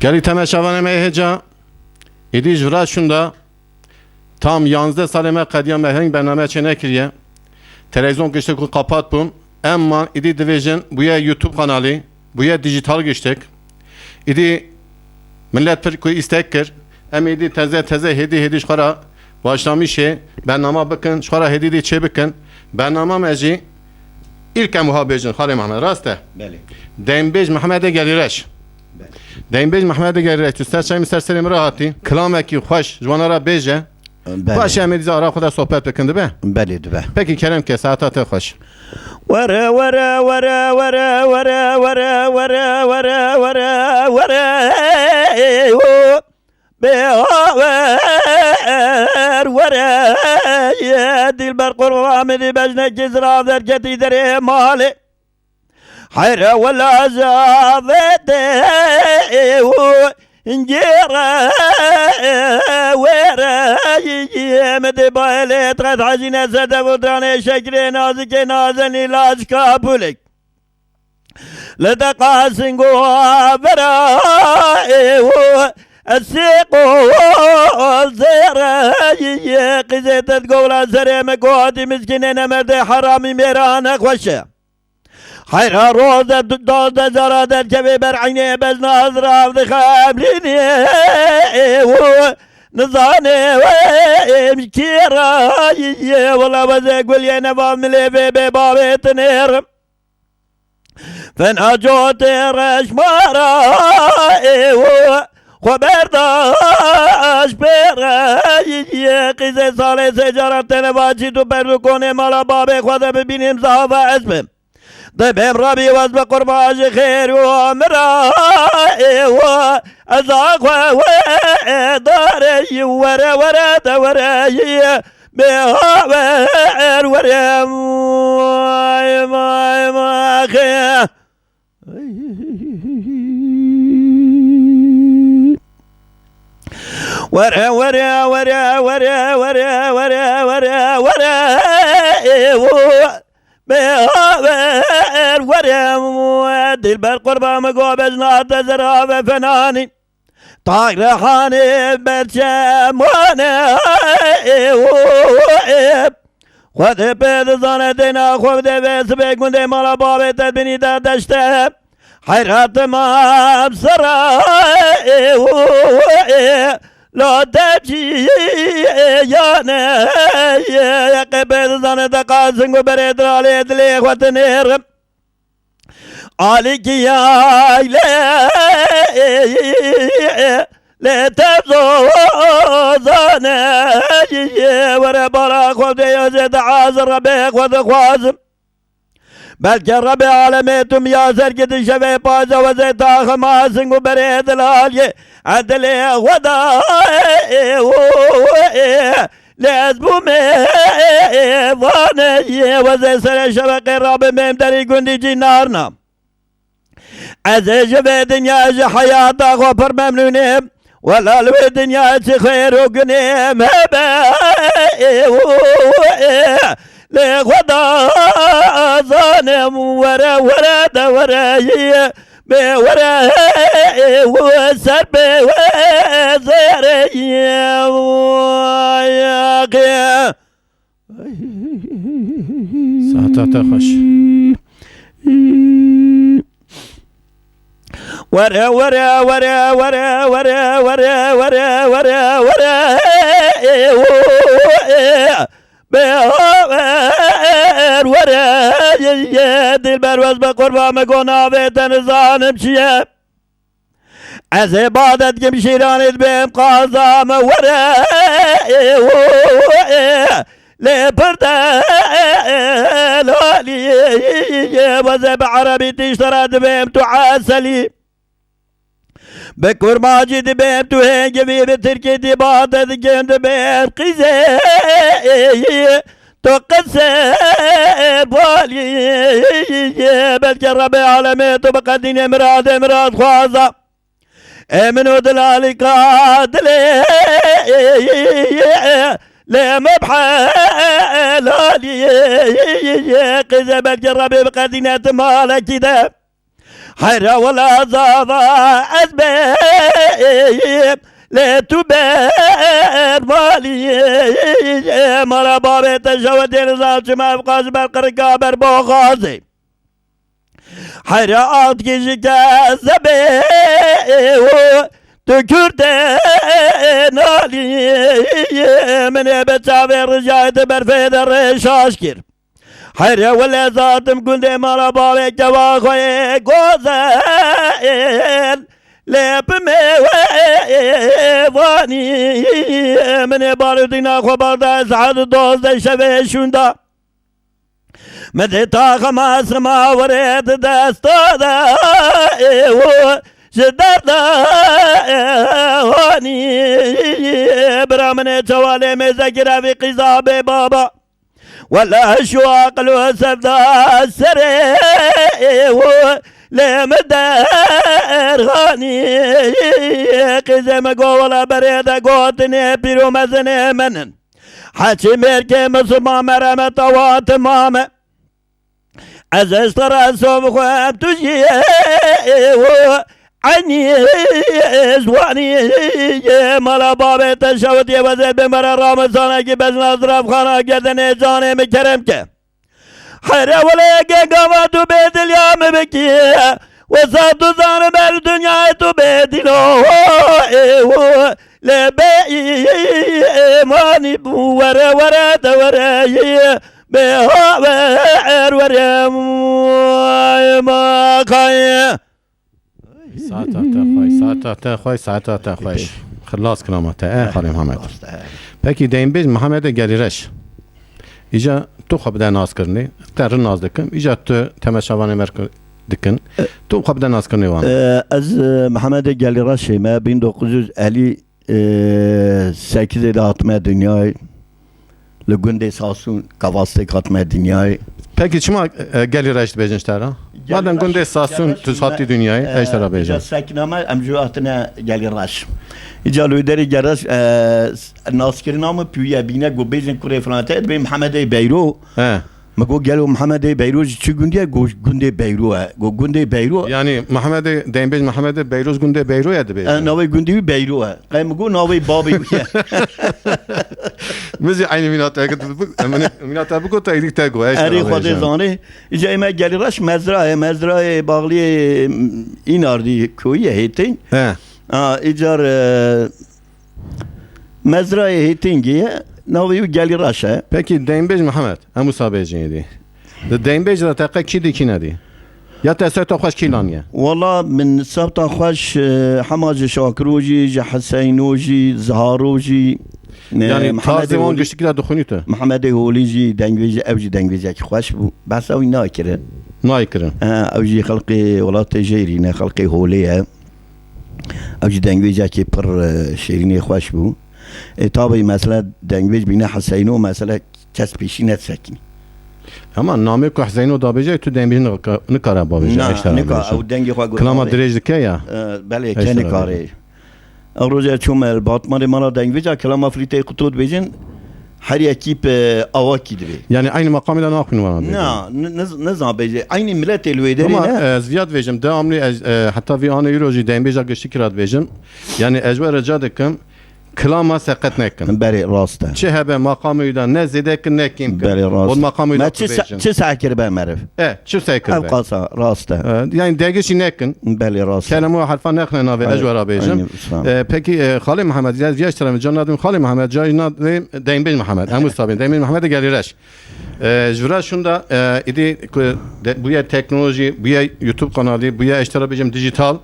Geli temeşavan heca idi jura şunda tam 11 saleme qadiya meheng bername çene kiriye televizyon geçti ku kapat bun emma idi division buya YouTube kanalı buya dijital geçtik idi millet per ku istekir em idi teze hedi şkara başlamışı bernama bakın şkara hedi çebikin bernama meci ilk muhabecin Hale Mehmet raste Beli. Dembej Mehmet'e gelireş Dembej Mehmet'e gelireş ister çayım ister selim rahatı kılameki hoş jvanara beje baş emedize ara kadar sohbet bekindi be Beli de be. peki Kerem ke saatate hoş Vara vara vara vara vara vara vara vara vara vara o be vara ya dilber Kur'an'ı bejne kizra derketi dere mali hayra wala zavete انجيرا ورا يمد بايلت قد عزينا زدا ودراني شكري نازك نازني لاز كابولك لدقاسنقو برا السيقو الزيرا قزيت تقول سريم قوادي مسكينين مرد حرامي ميرانك وشا حيرا روزة دوزة زرادة كبي برعيني بس ناظرة في خابليني نظاني ومشكيرا والله بزي قول يا نفام لي في بابي تنير فانا جوتي رشمارا خبرداش برا قيزي صالي سجارة تنفاجي تو بردكوني مالا بابي خواذا ببينيم صحافة اسمم طيب ربي واسبق قرباج خير وامرا وازاق وداري ورا ورا دوري بهاور ورا ما خير ورا ورا ورا ورا ورا ورا ورا ورا بهاور ورم دلبر قربا مقابل نات زرافة فناني طاق رحاني برشماني خذ بيض ظنتنا خذ بيس بيكون دي مالا بابي تدبني دشته حيرات ما بصرا لا تبكي يا يا قبل زنة قاسم وبرد على دلي وتنير عليك يا لا تبزو زنة ورا براك ودي يزيد عازر ربيك وذخوازم بلكي ربي عالميتم يا سرقة شبي بازا وزيد خماسن وبرد العالي عدلي ودا لازبو ميواني وزي سر شبق رب ممدري قندي جنارنا عزي جبي دنيا جي حياتك وفر ممنوني ولا لوي دنيا جي خير وقنيم لغدا ظانم ورا ورا دوري بورا وسر بوزر يا saatate hoş ورا ورا ورا ورا ورا ورا ورا ورا ورا بهاور ورا دلبر واز بقربا مقونا بيتن ظالم شيا از عبادت كم شيران بهم قازام ورا لبردا لولي وزي بعربي تشترى بهم تعاسلي بكور ماجد بهم تهنج في بتركي عبادت كم بهم قزي تقسى بالي بلكي ربي عالميت بقدين مراد خوازا امنو دلالي قادلي لما بحالي قزا بلكي ربي بقدين مالك كده حيرة ولا زاضا أسباب لا تبار مالي مرا بابي تشوت الزاج ما بقاش بالقرقة بربوغازي حيرة عاد كيجي كذبي تكرتين علي من بتعبي رجعت برفيد الرشاشكر حيرة ولا ذاتم كنت مرا بابي كواخوي قوزين لبمي واني من باردنا خبردا سعد دوز شبه شوندا مدي طاقة ما سما وريد دستودا شدردا واني برامن توالي مذكرة في قصاب بابا ولا شو عقل وسفدا السري لمدار غاني قزم قولا بريد قوتني بيرو مزني منن حكي ميركي مصمى مرمى طوات ماما عزيز ترى سوف خواب تجي عني زواني مالا بابي تشوت يوزيد بمرا رامزانا كي بزن اطراف خانا گردن جاني مكرم كه حيرة ولا قاما تو بيت اليوم بكي وصاد زان بل دنيا تو بيت لو لبي ماني ورا ورا تورا بها ورا ما خايا ساعت خوش خلاص كلامته خالي محمد پeki Deynbej محمد گلیرش ایجا تو خب ده ناز کرنی تر ناز دکن ایجا تو تماشاوانه مرک دکن تو خب ده ناز کرنی وان از محمد گلیرش ما 1958 داتمه dünyayı لگونده ساسون کواست کاتمه dünyayı peki çima گلیرش بیجنش ترا madem günde sasyon tuzhatti dünyayı eştara bejin سکنامه امجواتنا گلیرش ایجا لودری گلیرش ناسکرنامه پیویا بینه گو بیجن کوره فرانته به محمد بیرو مگو گلو محمد بیروز چی گوندیه گونده بیروه گو گونده بیرو yani Muhammed Deynbej Muhammed Beyroz günde Beyro ya de ناوی گوندی بیروه قیم گو ناوی بابی Müzi aynı minata bu kota idik tego اری خود زانه ایجا ایمه گلیرش مزرعه باغلی این آردی کویه هیتین ایجار مزرعه هیتینگیه ناوی گلیرشه peki Deynbej Muhammed hem sabeciydi Deynbej da taqa kidi kinadi ya teset xoş kilaniye والله من سبتا خوش حماج شاكروجي حسينوجي زهاروجي yani tarzıman güçlükler dokunuyordu محمد هوليجي دنگويجي اوجي دنگويجي خوش بو بس او ناكره naykırın اوجي خلقي ولات جيرينا خلقي هوليه اوجي دنگويجي پر شيريني خوش بو طابي مثلا دنگويج بينا حسينو مثلا كس بيشينه سكن ama namı ko Hüseyin'o da bece tu Deynbej ne kara babece eştara نكا او دنگي خو klama direjdik ya بله كان كاري اروجا چوم الباتمان مالا دنگويجا كلام فريتي قطود بيجن هر يكيب اواكي دبي yani aynı makamıyla ne yapın var نزا بيجي عيني ملت الويدري ama ziyad vejim devamlı hatta vi anı euroji Deynbej'a geçti kirat vejim yani ecver rica dikim klama sekat nekin بله راسته çi hebe makamıyla ne zedekin ne kim بله o راسته makamıyla ما چه ساكر بمعرف çi sekir او قاصا راسته yani dergişi nekin بله راسته kelime harfa nekne navi ecver vejim peki Halil Muhammed ya yaşlarım canladım Halil Muhammed cayna Deynbej Muhammed hem ustabin Deynbej Muhammed gelireş jvra şunda idi bu ya teknoloji bu ya YouTube kanalı bu ya eştara bejim dijital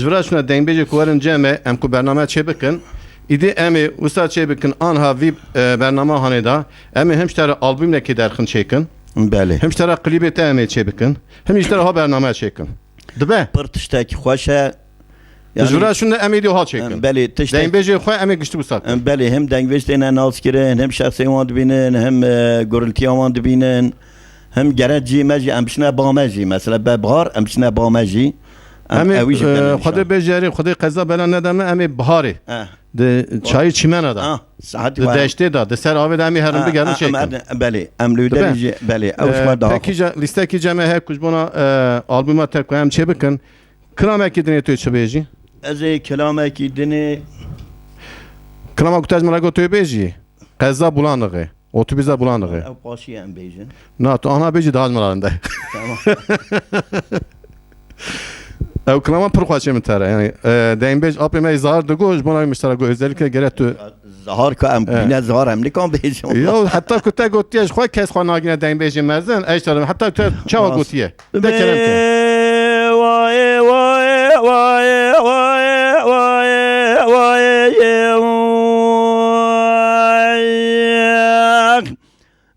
jvra şunda Deynbej kuarın ceme em ku bername çebikin İdi emi usta çebikin anha vip bername haneda emi hemştere albümle ki derkin çekin بله hemştere klibi te emi çebikin hemştere ha bername çekin dibe برتشتاك خوشه jvra şunda emi di ha çekin بله تشتاك Deynbej xwe emi güçlü usta بله هم دنگوشتنا ناز كرن هم شخصي وان دبينن هم گورلتيا وان دبينن هم گرد جي مجي امشنا بامجي مثلا ببهار امشنا بامجي emi xwede bejeri xwede qeza bela nedeme emi bahari de çayı çimene da. ساعتي De deşte da. De ser aved emi herim bigerin şey. بله ام لودرجه بله او شما ده Peki liste ki ceme her kuş buna albüme tek koyam çe bikin. Kramek gidin to çe beji. از کلامه کی دنی Kramak kutaj mara to beji. Qazza bulanığı. Otobüse bulanığı. او قاشی ام بیجن Na to ana beji daha maralarında. تمام Ev kraman pır xaçe mi tere. Yani deyin bej apime zar da goş buna müştera go özellikle gerek to. زهار که ام بینه زهار هم نکام بیجن Ya hatta kuta gotiye xwa kes xwa nagine deyin beji merzen eştarım hatta kuta çava gotiye. De kerem ki. وای وای وای وای وای وای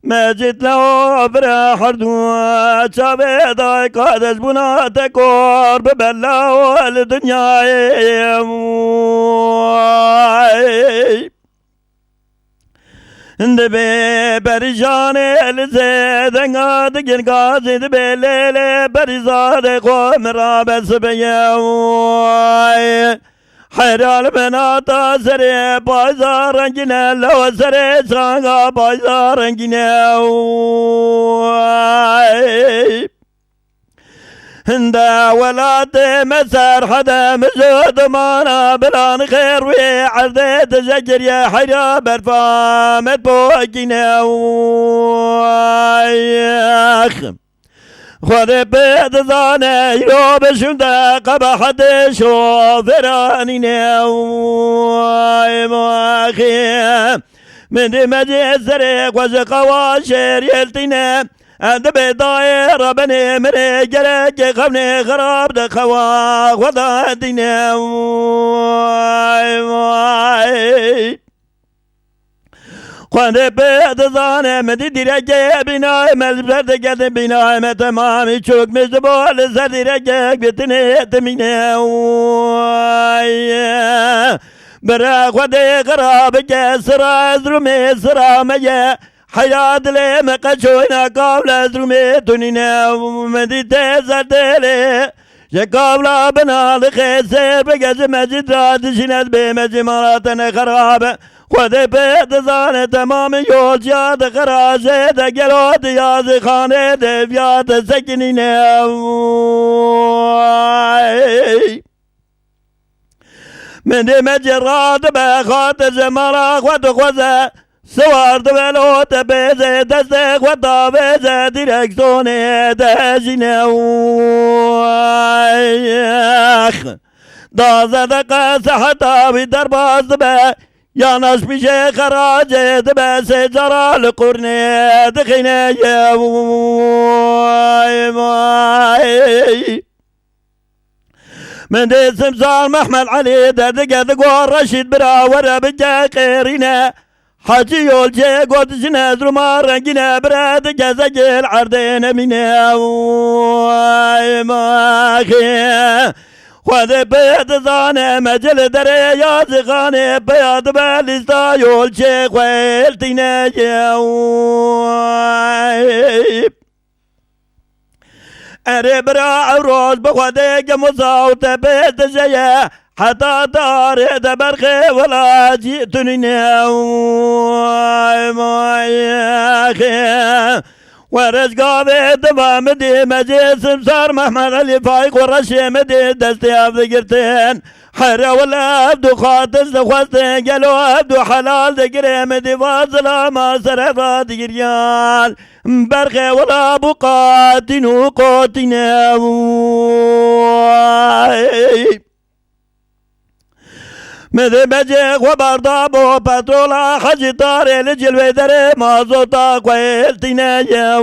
مجد لو برا حردو شابه داي قادس بنا تكور ببلا والدنيا دبي برجان الزيدن قاد جن قازد بليل برزاد قوم رابس بيوي حيرال بناتا سري بازار رنجنا لو سري سانغا بازار رنجنا هندا ولاد مسار حدا مزود مانا بلان خير وي عرضت زجر يا حيرا برفامت بوكينا خذ بيد ظاني يروب شمدا قبحت شوفراني ناوي من دمجي الزرق وزقواشر يلتنا عند بداير بني من جرك خبني خراب دخوا وضعتنا قد بيد ظانم دي درجة بناي مزبرد قد بناي ما تمامي شوك مزبول زر درجة بتني تمينا برا خدي قراب جسرا زرمي سرا مجا حياة لي مقشونا قابل زرمي تنينا مدي تزر دلي قابل بنا لخيسر بقز مجد راد شنات بمجي مراتنا خرابة خود بيد زانه تمام يول جاد خرازه ده گلو دیاز خانه ده بیاد سکنینه من ده مجراد بخات زمارا خود خوزه سوارد ولوت بیزه دست خود داوزه دیرکسونه ده جینه دازه ده قصه حتا بی درباز به ياناش بشي خراجة بس جرى القرني دخينا يا ماي من دي سمسار محمد علي دردق دقور رشيد برا ورا بجا قيرينا حاجي يول جي قد جناز رما رنجنا برا دقا زجل عردين منا ماي خذ بيد زانه مجل دري يا زغانه بياد بالستا يول شيخ ويلتنا جاوي أربرا عروس بخديك مصاوت بيت جايا حتى دار دبرخي ولا جئتني ناوي ماي ورزقا بدمام دي مجلس مسار محمد علي فايق ورشيم دي دستي ذكرتين حرا ولا ابدو خاطز لخوستين قالوا ابدو حلال ذكريم دي فاصلة ما سرفا ذكريان برخي ولا بقاتن وقوتنا مثل بجيك وبرداب وبترولا حجي طاري لجلوي دري مازوتا قويلتنا يا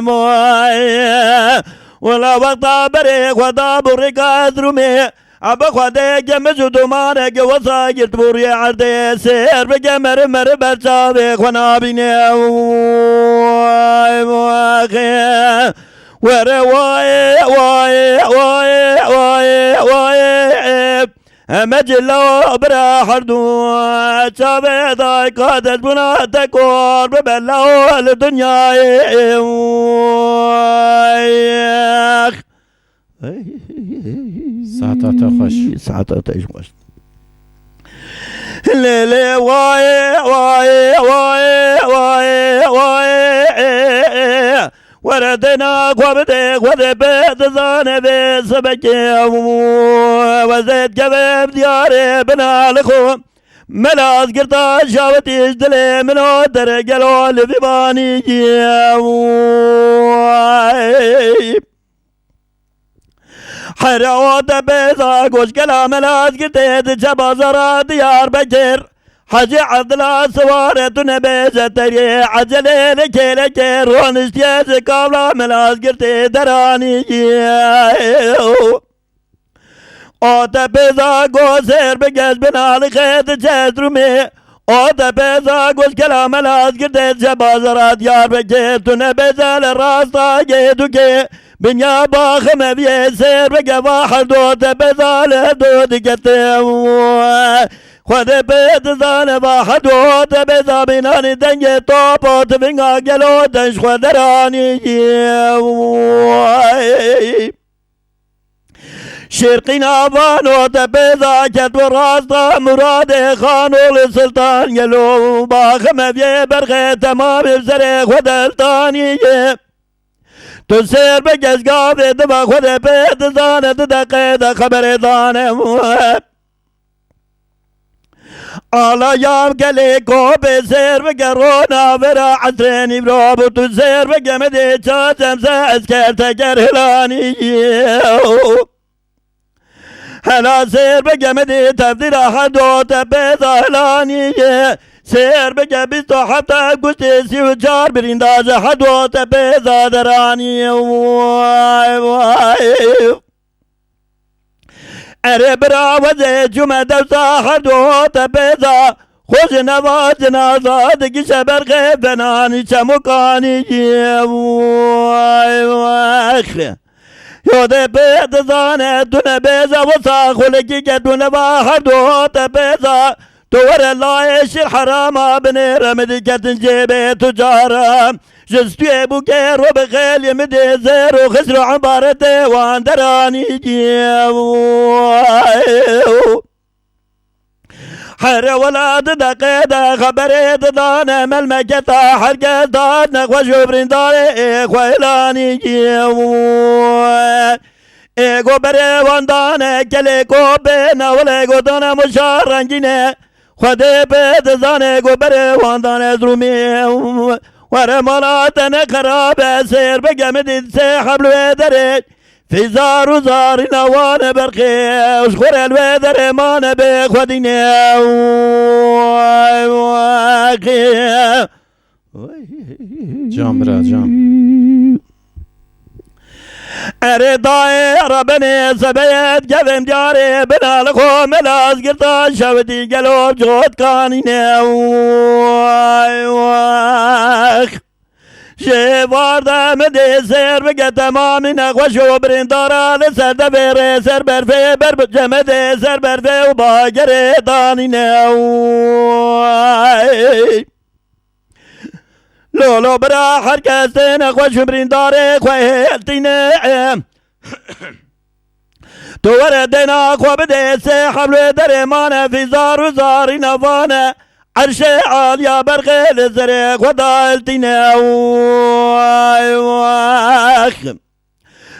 موي ولا وقتا بريك وداب الرقاد رمي أبا خديك جمجو دمانك وصاقر تبوري عردي سير بجمر مربر شابك ونابيني موي ورواي واي واي واي واي مجلو برا حردو شابه داي قادس بنا تكور ببلو الدنيا ساعتها خوش ساعتها خوش ليلي واي واي واي واي واي وردنا وبدك وذبت زاني بسبكي وزيد كباب دياري بنا لخوم ملاز قرطا شاوتي اشدلي من ودر قلو اللي في باني حراوات بيضا قوش كلام ملاز قرطي تجبا زرا ديار بكر حجي عدلا سوارة نبيزة تري عجلي لكي لكي رون اشتياز قابلا ملاز قرطي دراني اوتا بيزا قوسير بقاش بنالي خيط جدرمي اوتا بيزا قوش كلام ملاز قرطي تجبا زرا ديار بكر تنبيزة للراستا جيدوكي بنيا باخم بيسير بقى واحد دوتا بيزا لدود قتيم خود بيت زان واحد دوتا بيزا بناني دنجي توبوت بنغا قلو دنش خود راني شرقنا بانو تبيزا كتب راستا مراد خانو للسلطان قلو باخم بيه برغي تمام بسري خود التاني تسير بجز قابل دبا خود بيت زانة دقيدة خبر زانة على يام قليكو بسير بقرونا برا عسريني بروبو تسير بقمدي شاتم ساسكر تجر هلاني هلا سير بقمدي تفدير حدو تبيضا هلاني سير بقى بيستو حتى قشتي سيوجار برينداز حدو تبيضا دراني اري برا وزي جمع دوسا حدو تبيضا خوش نواز نازا دقي شبر غيبناني شمكاني يودي بيض زاني دون بيضا وصا خلقي دون حدو تبيضا دور الله يشير حرام بني رمدي كتن جيبي تجارة جستوي بوكير وبخيل يمدي زير وخسر عبارتي وان دراني حر ولاد دقيدة خبري دانا ملمكتا حرقة دانا وشوفرين داري خويلاني ايغو بري واندانا كليكو بينا وليغو دانا مشارنجيني خده بيت زانه گو بره واندان زرومي ورمالاتنا خراب سير بقمد سي حبل درج في زار وزار نوان برخي وشخور الويدر مان بخوديني جام برا جام اري داير بني سبيت قدم جاري بنا لخو ملاز قرطان شودي قلوب جود كانيني شوار مدي سير بقى تمامي نخوشو برندارا لسر دبيري سر برفي بربط جمدي سر برفي وباقري دانيني لولو برا حركستين خوش برنداري خويلتيني تور دينا خو بدي سي حبل دريمانه في زار وزاري نفانه عرشي عاليا برغيل زريق ودالتيني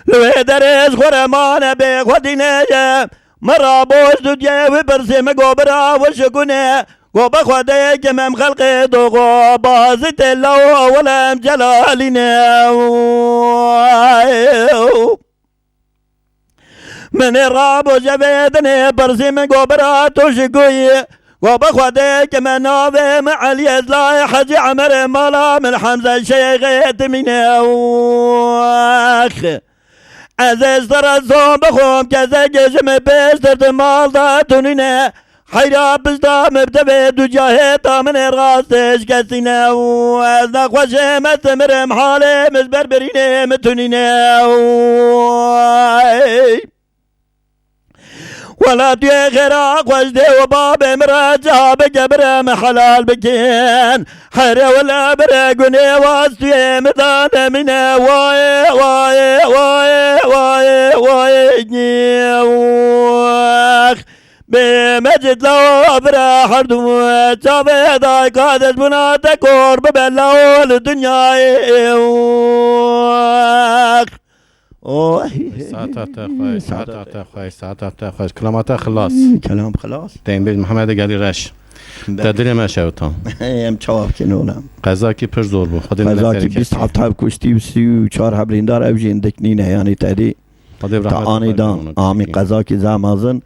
لو دريس خرمانه بيك وديني مرا بوش دوديه وبرسي مقوبرا وشكوني قوبا خودي جمم خلقي دوغو بازت اللو ولم جلاليني من الراب وجبيدني برسي من قوبرا توشكوي قوبا خودي جمم نوفي مع اليزلاي حجي عمر مالا من حمزة شيخيت مني عزيز ترسون بخوم كذا جسم بيستر مال داتونيني حيرا بزدا مبتبه دو جاهتا من راستش كسينا وازنا خوشه مستمرم حالي مزبربريني متونيني ولا تي خيرا خوش دي وباب مراجع بجبر محلال بكين حيرا ولا برقوني واستي مدان من واي واي واي واي واي بمجد لو أفرح أردو شافي داي قادس بنا تكور ببلا والدنيا ساعتها خوش كلامات خلاص كلام خلاص دين بيج محمد قالي رش تدري ما شوتان ام چاوب کنونم قزاکی پر زور بود خدا قزاکی 20 هفته کشتی و 34 هبریندار اوجین دکنینه یعنی تری تا آنیدان آمی قزاکی زمازن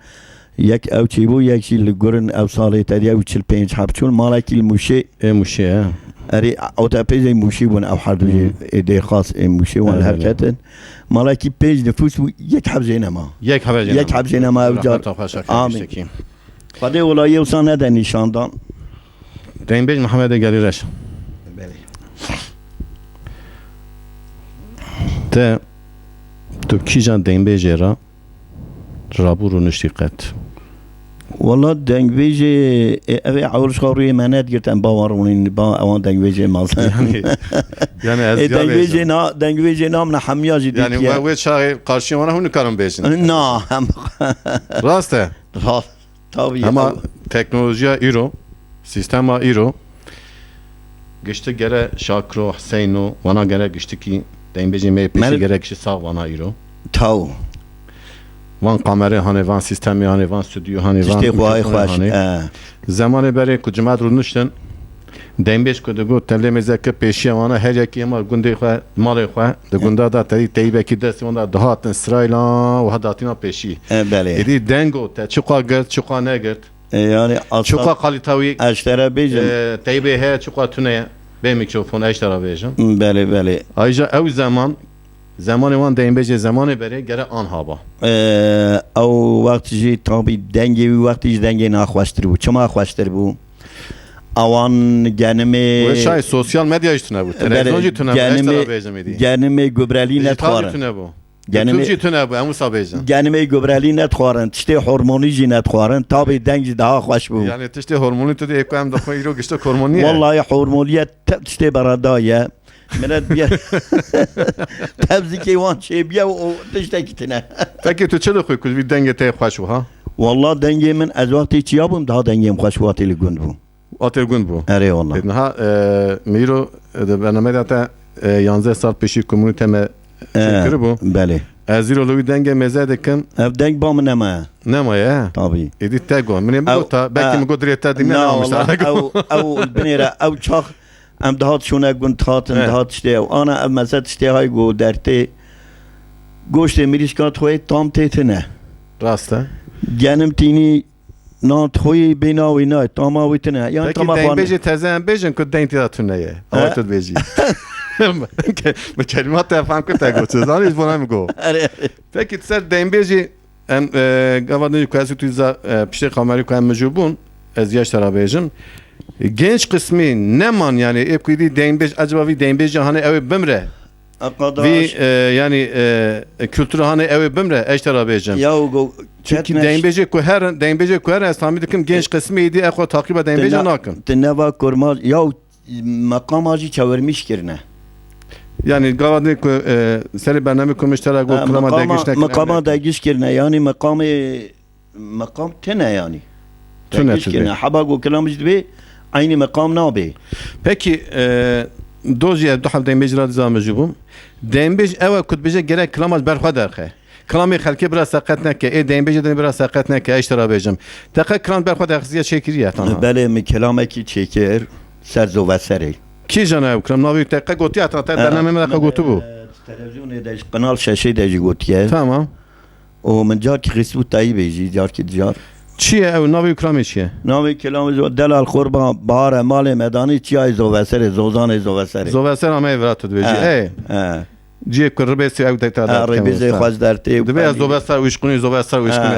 یک او چی بو یک چی لگرن او سالی تری او 45 هفچون مالکی الموشی موشه اری او تا پیج موشی بون او حردو ایده خاص موشی وان حرکتن مالکی پیج نفوس یک حبزینه ما یک حبزینه ما او جار آمی خدا ولایی وسان نده نشاندان دین بیج محمد گلی رش ده تو کی جان دین بیج را رابو رو نشتی قد والله دنگ بیجی اوی عورش خوری منت گرتن باورونین با اوان دنگ بیجی مازن yani az دنگ بیجی نام نه حمیاجی دیگه yani ve çağı karşı ona hunu karın beşin نه هم راست راست tabii ama teknolojiye iro sistema iro geçti gere Şakro Hüseyin'o vana gere geçti ki dین بیجی می پیشی گره کشی ساق وانا ایرو تاو وان کامره هانه وان سیستمی هانه وان استودیو هانه وان تشتی خواهی خواهش زمان بری که جماعت رو نشتن دین بیش که دگو تلمیزه که پیشی وانا هر یکی اما گنده خواه مال خواه دگونده دا تری تیبه کی دستی وانا دهاتن اسرائیل و هداتینا پیشی بله ایدی دنگو تا چقا گرد چقا نگرد yani چقا قالیتاوی اشترا بیجم تیبه ها چقا تونه به میکروفون اشترا بیجم بله بله ایجا او زمان وان دین بیجی زمان بری گره آنها با او وقتی جی تابی دنگی وقتی دنگی ناخواشتر بود چما خواشتر بود اوان گنمه و شاید سوسیال مدیا ایشتونه بود تلویزیونی تونه بود اشترا بیجم ایدی گنمه گبرالی نتخوارن تونه بود گنمه تونه بود همو سابیجم گنمه گبرالی نتخوارن تشتی هورمونی جی نتخوارن تابی دنگی daha خوش بود yani تشتی هورمونی تو دی اکو هم دخون ایرو گشته هورمونیه والله هورمونیت تشتی برادایه منت بیا تبزی که وان چه بیا و تشتی کتنه پکی تو چه خوی کدوی دنگ تی خوش بو ها والله دنگی من از وقتی چیا بوم daha dengim خوش وقتی لگوند بوم آترگون بو اره والله ها میرو برنامه داتا 11 سال پیشی کمیونیته ما شکر بو بله از زیرو لوی دنگ مزه دکم اف دنگ بام نمایه طبعا ایدی تگو منی میگوتا بکی میگو دریتا دی نه والله او البنيره او چاخ ام دهات شونه گون تات دهات شته و انا ام مزت شته های گو درته گوشت میریشکا توی تام تیتنه راسته گنم تینی نه توی بیناوی نه تاماوی تنه یعنی پکی دنگ بیجی تزن بیجن که دنگ تیدا تونه یه آواتت بیجی به کلمات افهم که تگو چیزانی بنا میگو پکی تسر دنگ بیجی ام گوادنی که از توی پیش کامری که ام مجبون از یاش ترا بیجم genç kısmı ne man yani epkidi deynbeş acaba vi deynbeş hani ev bimre vi yani kültürü hani ev bimre eştera bejem ya go çünkü deynbeş ku her İslami dikim genç kısmı idi ekho takip eden deynbeş nakın teneva kurmaz ya makam acı çevirmiş kirne yani gavadni ku seri barname kurmuşlar go klama dagiş ne makama dagiş kirne yani makam tene yani tene kirne habago kelamız be aynı makam nabi. Peki doziye duhal deynbeş radizam mecbum. Deynbeş eva kutbeje gerek kılamaz berxadar xe. Kılami xalki biraz sakat neke. Deynbeş de biraz sakat neke. Eştera bejim. Taqa kılam berxadar xziya çekiriye tanha. Bale mi kelameki çeker serzo ve seri. Ki jana ev kılam nabi taqa goti ata ta barname me taqa gotu bu. Televizyon edej kanal şaşı deji gotiye. Tamam. O من جار کی خسبو تایی بیجی جار کی جار چیه او ناوی کلامی چیه؟ ناوی کلامی دلال قربان بار مال مدانی چیای زوسر زوزان زوسر زوسر همه ورات دویجی ای جیب کر ربسی او دیتا داد ربسی خواج درتی دوی از زوسر ویشکونی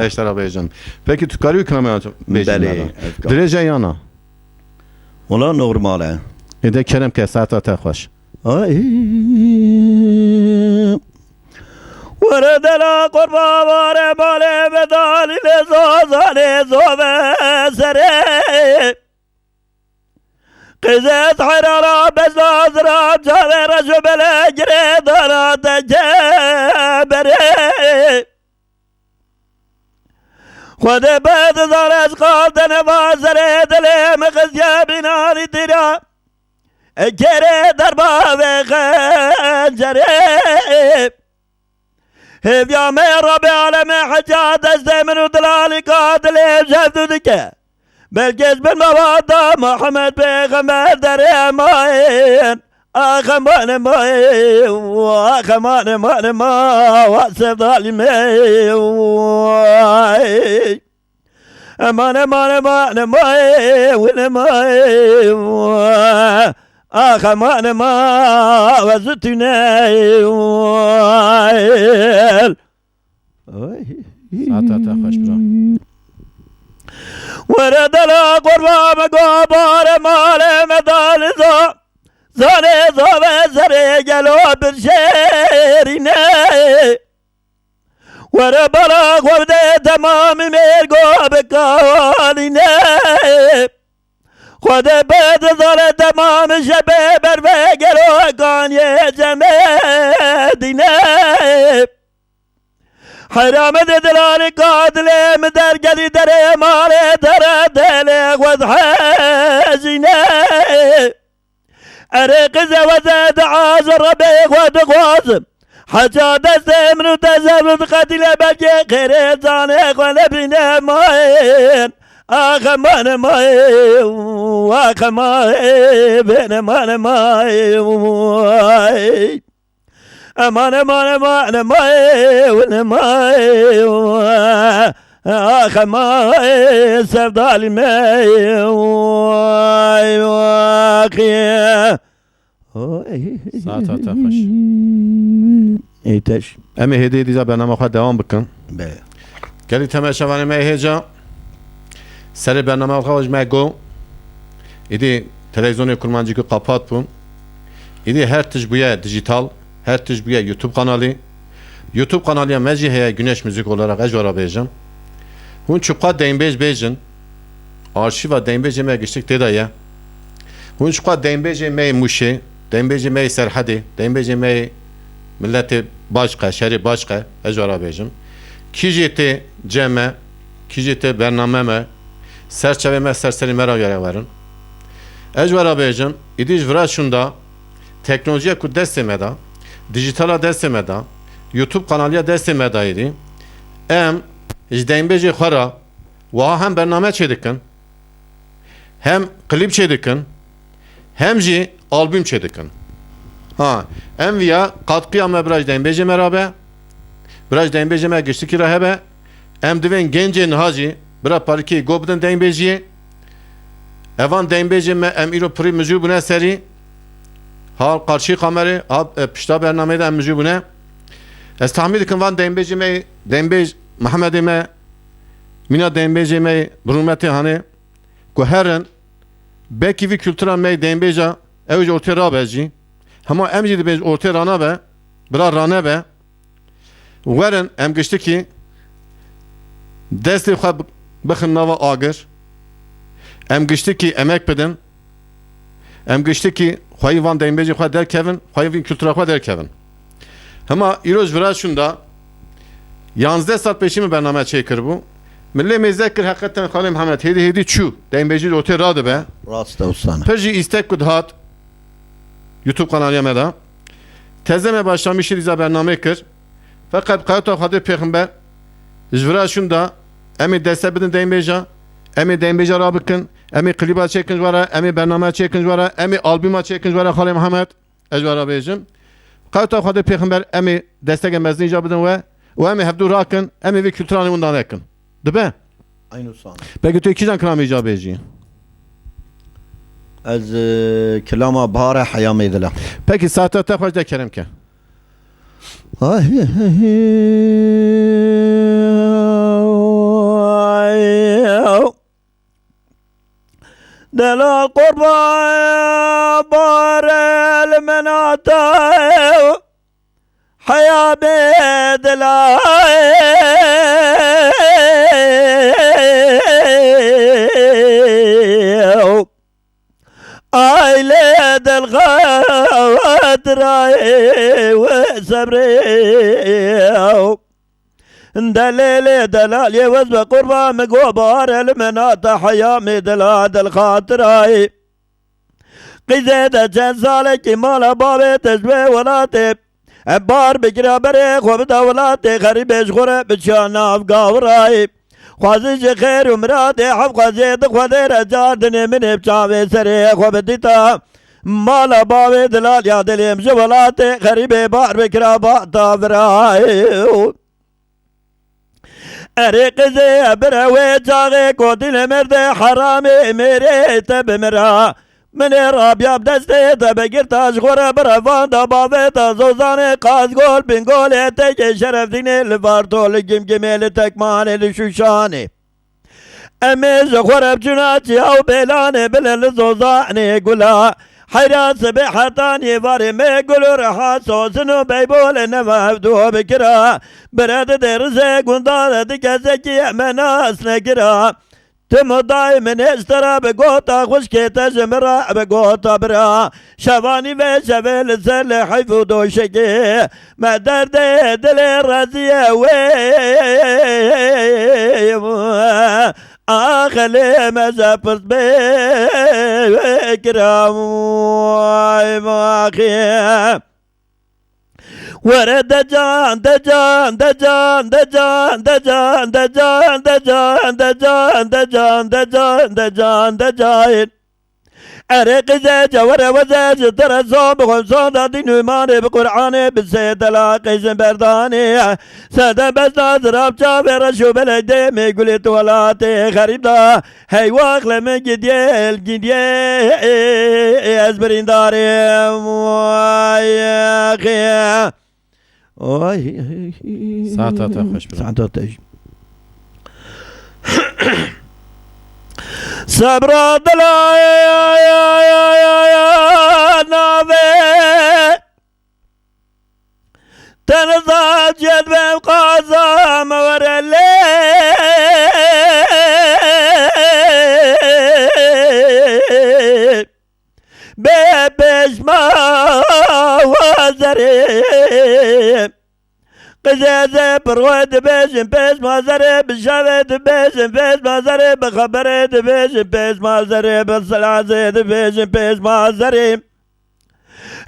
اشترا بیجن پکی تو کاری کلامی بیجن درجه یانا ولا نورماله ایده کرم که ساعت خوش ورد لا قربا وار ماله بدال لزوزان زوسره قزت حرارة بزازرا جاور جبل جريدارا تجبره خود بعد زار اشقال نوازر دلم خزیا بناری تیرا کره در باب خنجره هفيا من رب العالم حجات الزمن ودلالي قاتل جفدو دكه بالجز بالموادة محمد بيغمر دريمين أخمان ماي وأخمان ماي ما واسف ظالمي أمان أمان أمان ماي وين ماي أخمان ما وزتني ساعت خوش برا ورد لا قربا مقابر مال مدال زاني زوبة زري جلو بالشيريني ورد لا قربا تمام ميرقو بكاليني خود بيت ظل تمام شباب الفقر كان يجمديني حرام دلال قاتل مدر قلي دري مالي درى دلق وضحازيني أريق زوزاد عازر ربيق ودقوازم حجا دستم رو تزرد قتل بلجي خيري زانيق ونبرنا ماين أخمان ماي وأخمان بين مان ماي أمان أمان أمان ماي وين ماي أخ ماي سفدالي ماي واخي ساعت خوش ايتش امی هدیه دیزا برنامه خواهد دوام بکن گلی تماشاوانی می هیجا سر برنامه خواهد می گو ایدی تلویزیون kurmancı که kapat bun ایدی her tişbuya dijital her tişbuya YouTube kanalı YouTube kanalıya meciheye güneş müzik olarak ecvara beyeceğim hun çupka deynbej beycin arşiva deynbej me geçtik dedaya hun çupka deynbej me muşe deynbej me serhadi deynbej me milleti başka şeri başka ecvara beyeceğim kijeti ceme kijeti bernameme serçeveme serseri mera göre varın ecvara beyeceğim idiş vira şunda teknolojiye ku destemeda dijitala destemeda YouTube kanalıya destemeda idi em izdeynbeci xara wa hem bername çedikin hem klip çedikin hem ji albüm çedikin ha em viya katkıya mebraj deynbeci merabe braj deynbeci me geçtik rahebe em diven gence haji bra parki gobden deynbeci evan deynbeci me em iro pri müziği buna seri ha karşı kameri ha pişta bernamede em müziği buna estahmil dikin van deynbeci me deynbeci Muhammed'e me mina deynbeci me brumeti hani ku herin belki vi kültüra me deynbeca evci ortaya rabeci ama emci de ortaya rana be bra rana be verin em geçti ki desti xab bixin nava agir em geçti ki emek bedin em geçti ki xwayi van deynbeci xwa derkevin xwayi vi kültüra xwa derkevin ama iroz vira şunda 11 saat peşimi bername çekir bu milli mezekir hakikaten Halil Muhammed hedi çu deynbeci ortaya radı be راست استانه Perji istek kudhat YouTube kanalıya meda tezeme başlamışır iza bername kır fakat kayıta Hazreti Peygamber izvira şunda emi desebedin deynbeca emi deynbeca rabıkın emi kliba çekin vara emi bername çekin vara emi albüma çekin vara Halil Muhammed ecvara beycim kayıta Hazreti Peygamber emi destek mezni icabedin ve emi hevdu rakın emi ve kültürani bundan yakın değil mi? aynı استانه Peki tu ikiden kıram icabeci از كلامه باره حيام يذله Peki saate tekrar da kerem ki دلال قربا بار المناتا حيا بدلا عائلة الغدر وصبري دليل دلالي وزب قربة مقوبار المنات حيامي دلاد الخاطراي قزيدة جنسالك مالا بابي تشبه ولاتي عبار بكرا بريخ وبدا ولاتي غريبش غرب بشانا افقاوراي خوازي خير ومراتي حب خوازيد خوازي رجاردني من بشاوي سريخ وبديتا مالا بابي دلال يا دليم جولاتي غريبي بار بكرا باتا براي اري قزي براوي جاغي قوتي مرد حرامي ميري تبمرا من رابيا بدستي تبقرتاش غورا برافان دبابتا زوزاني قاز قول بن قول تك شرف ديني لفارتول جم جميل تكماني لشوشاني اميز غورا بجناتي او بيلاني بلل زوزاني قولا حيران سبيحتاني فاري مي قولو رحا سوسنو بيبول نفافتو بكرا برد درزي قندار دكزكي مناس نكرا تم دايما اشترى بقوطة خشكي تجمرة بقوطة برا شفاني في شفل السل حيفو دوشكي ما دردي دلي الرازية وي آخلي ما زفرت بكرام واخي ورد دجان دجان دجان دجان دجان دجان دجان دجان دجان دجان دجان دجان أريق زيج ورا وزيج ترى صوب وصودا دين ماني بقرآني بالسيد لاقي زنبرداني سادة بس ناظر بشافر شو بلدي ميقولي تولاتي غريب دا هاي واخلة من جديل جديل أزبرين داري يا أخي ساعتها خوش برا ساعتها صبر دلا يا نافي تنزل جد بقازا مورلي بيبش ما وزري قزازة برود بيش بيش ما زري بشافت بيش بيش ما زري بخبرت بيش بيش ما زري بسلازة بيش بيش ما زري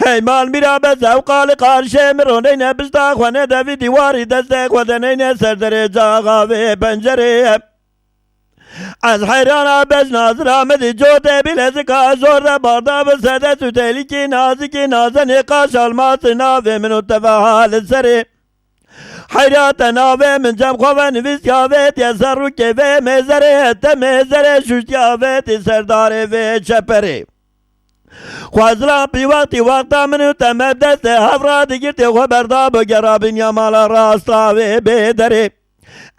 هاي مال ميرا بس وقال قارشة مرونين بستاق وانا دافي ديواري دستاق ودنين سردري جاغا في بنجري از حیران بس ناظر مدی جوته بلزکا زور باردا بسده سوتلی کی نازی کی نازن قاش الماس ناوه منو تفاحال سری حیرات ناوه من جم خواه نویس یاوت یا سر رو کفه مزره تمزره شوشت یاوت سرداره و چپره خوازلان بی وقتا منو تمب دست هفراد گرتی خو بردا بگرابین یا مالا راستا و بدره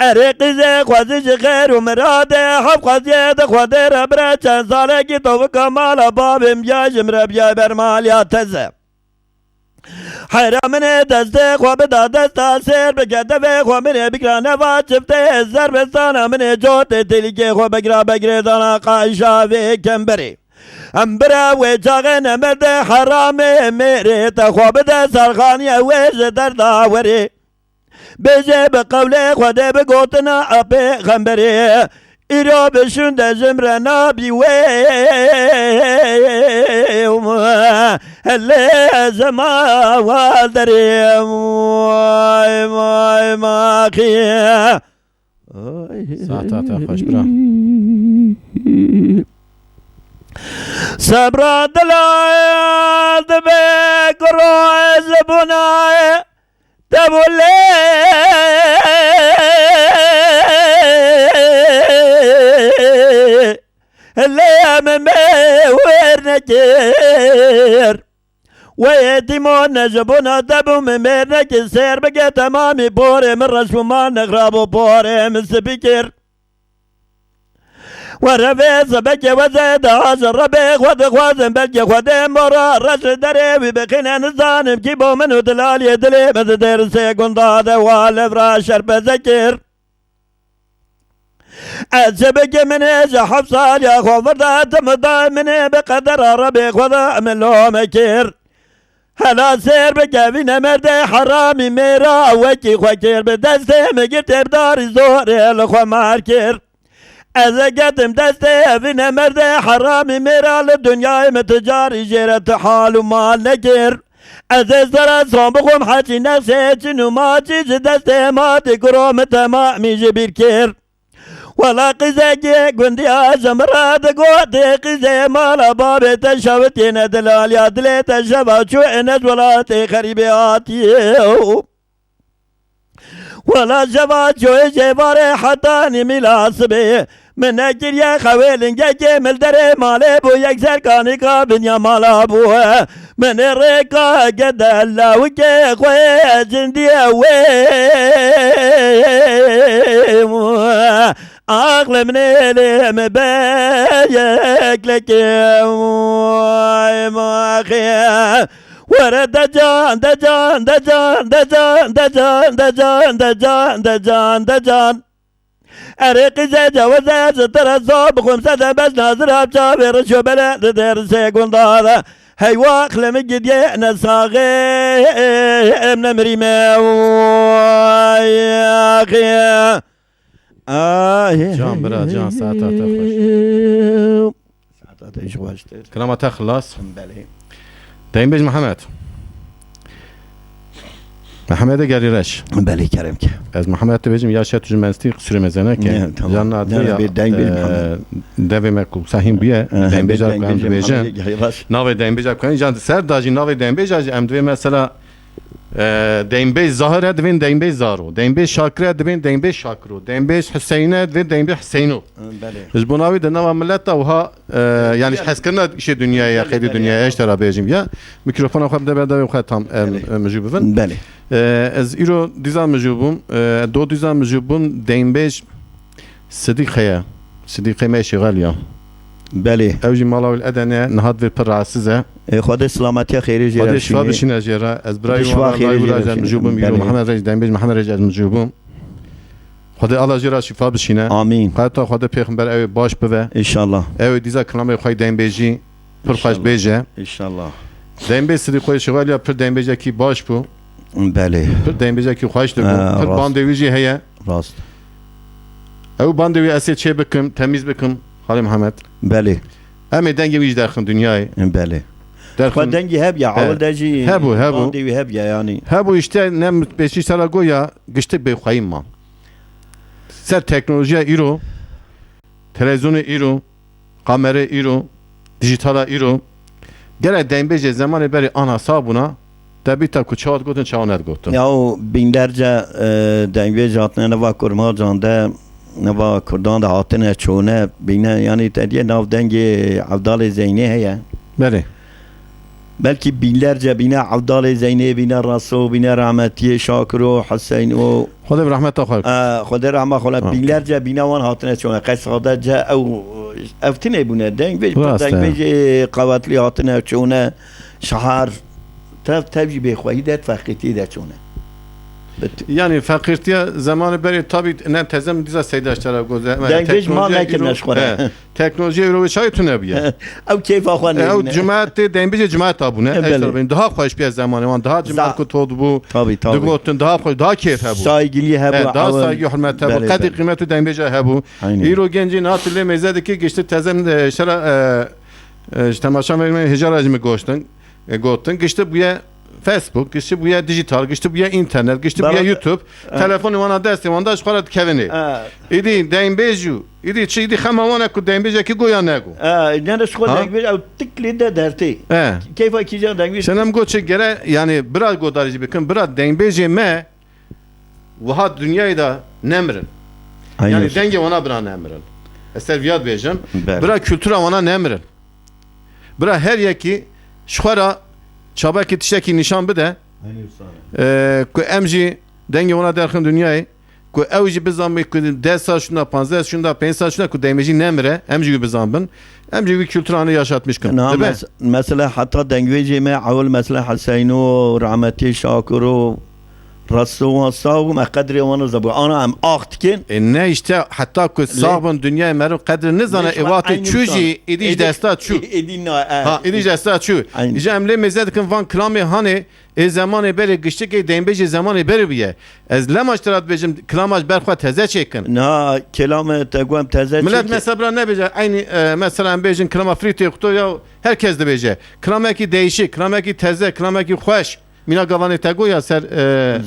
اري قزي خوازي خير ومراده حب خوازي دخوادي ربرا چند ساله کی تو کمالا بابم جاجم ربيا برمال يا تزه حيرامني دسته خو بدا دستا سير بكدفه خو مني بكرا نفا شفته زربستانا مني جوت تلقي خو بقرا دانا قايشا في كمبري امبرا وجاغن مرد حرامي ميري تخو بدا سرخاني ويش دردا وري بجه بقوله خده بگوتنا اپی غنبری ایرا بشونده زمره نابی ویم هلی زما والدریم وای ماخی ساعتها خوش برا صبر دلال دبه گروه زبونای تبولي اللي من ورنكير ويتيمون نجبونا دبو من ميرنك سير بقى تمامي بوري من رشو ما نغرابو بوري من سبيكير ورفي سبكي وزيد عشر ربيخ ودخوازن بلكي خودين برا رشد دريبي بخينا نزانم كيبو منو دلال يدلي بس درسي قندادة والف راشر بذكر السبكي من ايش حفصال يا خوف ردات مضاي مني بقدر ربيخ وضع من لو مكير هلا سير بكافي نمرد حرامي ميرا وكي خوكير بدستي مقرتب داري زوري لخوا ماركير اذا قدم دستي في نمرد حرامي ميرا للدنيا متجاري جيرت حال ومال نكير اذا زرا صوبكم حاجي نفسي جنو ما تيجي دستي ما تقرو متمامي جبير كير ولا قزاجي قندي زمرات قوتي قزي مالا بابي تشوتين دلال يا دلي تشبا شو انت ولا تخريبياتي ولا شبا شو جباري حتاني ملاسبي من اجل يا خويلن جاجي ملدري مالي بو يكسر كاني قابن يا مالا بو من الريكا قد الله وجي خوي جندي عقل من اللي مبايك لك ما خير ورد دجان دجان دجان دجان دجان دجان دجان دجان دجان أريق زيجا وزيجا ترى الصوب خمسة بس ناظرها بشابر شو بلد دير سيكون ضاذا هاي واخل مجد يأنا صاغي من مريمة يا أخي جان برا جان ساعتها تخش كلامها تخلص دايم بيج محمد محمد قال رش بلي كرمك از محمد تبيجم يا شات جمنستي قصر مزنه كان جان عطيه دايم مكو ساهم بيه دايم بيج كان بيجن ناوي دايم بيج كان جان سر داجي ناوي دايم بيج ام دوي مثلا دايم بيج ظاهر دوين دايم بيج زارو دايم بيج شاكر دوين دايم بيج شاكرو دايم بيج حسين دوين دايم بيج حسينو زبوناوي دنا ملتا وها يعني حسكرنا شي دنيا يا خير دنيا ايش ترى بيجم يا ميكروفون اخو بدا بدا خو تام مجوبن بله از ایرو دیزان مجبوم دو دیزان مجبوم دیم بیش صدیقه میشه غالیا بله اوجی مالاو الادنه نهاد و پر راسزه خود سلامتی خیری جیره خود شفا بشین اجرا از برای والله مجبوم ایرو محمد رج دیم بیش محمد رج از مجبوم خود الله جرا شفا بشینه آمین حتی خود پیغمبر او باش بوه ان شاء الله او دیزا کلام خو دیم بیجی پر خوش بیجه ان شاء الله دیم بیش صدیقه شغالیا پر دیم بیجه کی باش بو بله پر دیم بیجه کی خوش دبو پر باندویجی هيا راست او باندوی اسی چه بکم تمیز بکم خاله محمد بله همه دنگی ویج درخن دنیای بله درخن دنگی هب یا اول دجی هبو باندوی هب یا yani هبو işte nem beşi sala goya gişte be khayim ma ser teknoloji iro televizyonu iro kamera iro dijitala iro gene dembeje zamanı beri ana sabuna tabita ku çağat gotun çağanet gotun ya o binlerce dengve jatne neva kurma canda neva kurdan da hatine çoğune bine yani tediye nav dengi Avdal Zeyni heye beri belki binlerce bine Avdal Zeyni bine Rasul bine Rahmetiye Şakiro Hüseyin o Xuda bir rahmet akar Xuda rahmet akar binlerce bine van hatine çoğune qasada ca ev eftine bune dengve kuvvetli hatine çoğune şahar تبجي بخواهی داد فقیتی داد چونه yani fakirtiye zamanı beri tabi ne tezem diza seydaşlara goze dengej ma nekin nşkhore teknoloji euro çay tunabiye او keyf akhwan او cemaat dembece cemaat abune eşler daha hoş bir zamanı var daha cemaat ko todu bu tabi dugotun daha hoş daha keyif bu saygili bu daha saygı hürmet bu kadir kıymeti dembece bu euro genci natille mezedeki geçti tezem şara temaşa vermeye hicar hacmi goştun gotun geçti buya Facebook, geçti buya dijital, geçti buya internet, geçti buya YouTube. Telefonu bana destek, onda şkarat kevini. İdi deimbeju, idi çidi xamavana ku deimbeja ki goya nego. Ne şkol deimbeja o tikli de derti. Keyfa kijan deimbeja. Senem goçe gere yani biraz godarici bakın, biraz deimbeje me vaha dünyayı da nemrin. Yani denge ona bira nemrin. Eser viyad bejim. Bira kültüra ona nemrin. Bira her yeki şkara çabaki tişeki nişan bide ku emji denge ona derken dünyayı ku evji bizamı ku 10 saat şunda 15 şunda 5 saat şunda ku demeji nemre emji gibi bizambın emji bir kültür anı yaşatmış kan değil mi? Mesela hatta dengeci me avul mesela Hüseyin'o rahmeti Şakir'o رسوا صاغ ما قدر وانا زبو انا ام اختكن نه işte hatta ku sabun dünya meru kadri ne zana evati çuji idiş desta çu ha idiş desta çu ica emle mezedkin van klame hani zamanı beri gıştı ki dembeji zamanı beri biye ez lemaştarat bejim klamaş berxwa teze çekin نا كلام تقوم تزت millet mesela ne bece aynı mesela bejin klama frite kutu ya herkes de bece klamaki değişik klamaki teze klamaki hoş mina gavane tego ya ser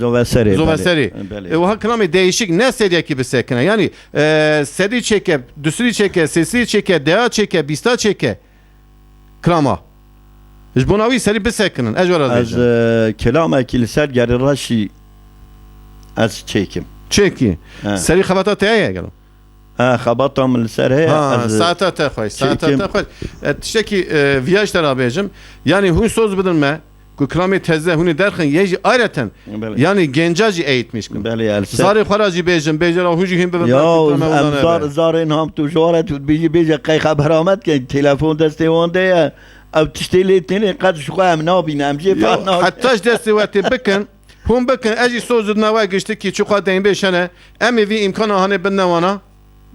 زوسري Zovaseri. O hakikaten değişik ne seriye gibi sekine. Yani seri çeke, düsri çeke, sesi çeke, dea çeke, bista çeke. Krama. İş bunavi seri bir sekinin. Ecvar از azıcık. كلامك لسر جر راشي از çekim. Çeki. Ha. Seri xabata teye gelin. خبطهم لسر هي Ha, از saate tehoy. Saate çekim. tehoy. Tişteki viyaj abicim. Yani huy söz bilin me. Ku krami tezde huni derken yeji ayreten. Yani gencaci eğitmiş. بله السر Zari xaraji bejim. Bejara huji him bebek. يا امزار زارين هم تو جوارت بيجي بيجي قي خبر آمد که تلفن دسته وانده او تشتیلی تینی قد شو هم نابینم جی فهم حتىش دەستی وەتی بکن هون بکن ئەجی سۆزت ناوای گشتی کی چوقا دەین بێشەنە ئەمی وی ئیمکانە هەنێ بنەوانە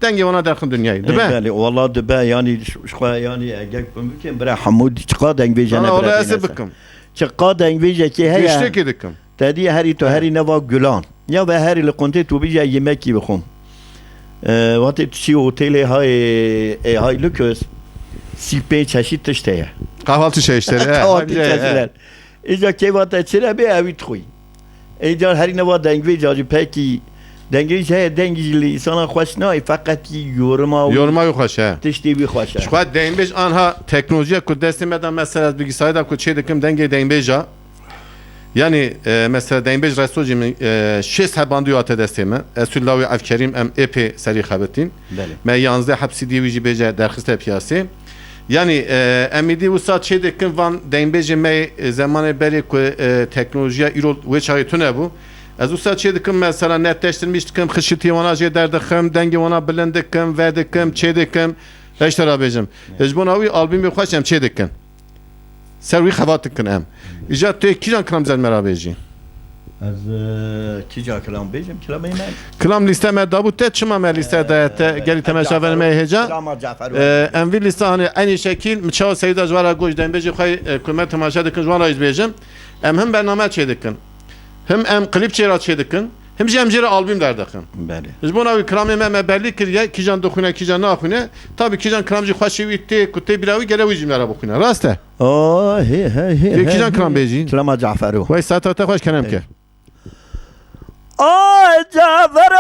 دەنگی وانە دەرخن دنیای دەبێ بله والله دبا يعني شو يعني اگه بمکن برای حمود چقا دنگ بیجنه ئەوە برای ئەسێ بکەم چقا دنگ بیجه که هیا گشتێکی دکەم تدی هری تو هری نوا گلان یا به هری لقنته تو بیجه یمکی بخون وقتی تو چی هتل های لوکس سی پی چشید تشته Kahvaltı şeyişleri kahvaltı çeşitler. İca kevata çire be evit koy. İca her ne var dengve cacı peki dengve şey dengili sana hoş ne fakat yoruma Yoruma yok aşağı tişti bir hoş. Şuat deyin beş anha teknolojiye ku destemeden mesela bilgisayarda ku çey dikim denge deyin beja yani mesela deyin bej restojimin şes hebandı yate desteme Esullavi Afkerim em epi seri xabetin me yanzde hapsi divici beja derxiste piyasi yani emidi usta çey dikim van deyin beji me zamanı beri ku teknolojiye irol ve çayı tüne bu از usta çey dikim mesela netleştirmiştim xışıtı ona je derdikim denge ona bilendikim verdikim çey dikim Eşter abicim. Ecbonavi albüm bir xoşem çey dikin. Servi xavat dikin em. İcat te kijan kram zel merabeci. Az kica kelam bejim kelam iman. Kram liste me dabu te çima me liste de geli temeşa verme heca. Kelam Cafer. Envi liste hani aynı şekil mçao seyda jwara goş den beji xay kumet temaşa dikin jwara izbejim. Hem bername çey dikin. Hem klip çeyra çey dikin. Hem jemjere albüm derdikin. Bale. Ecbonavi kram me belli kiriye kijan dokune kijan naxune. Tabi kijan kramji xoşi witti kutte birawi gelewi jimlara bokune. Raste. Oh he. Kijan kram beji. Kelam Caferu. Vay saate te xoş kenem ke. Ay Cafer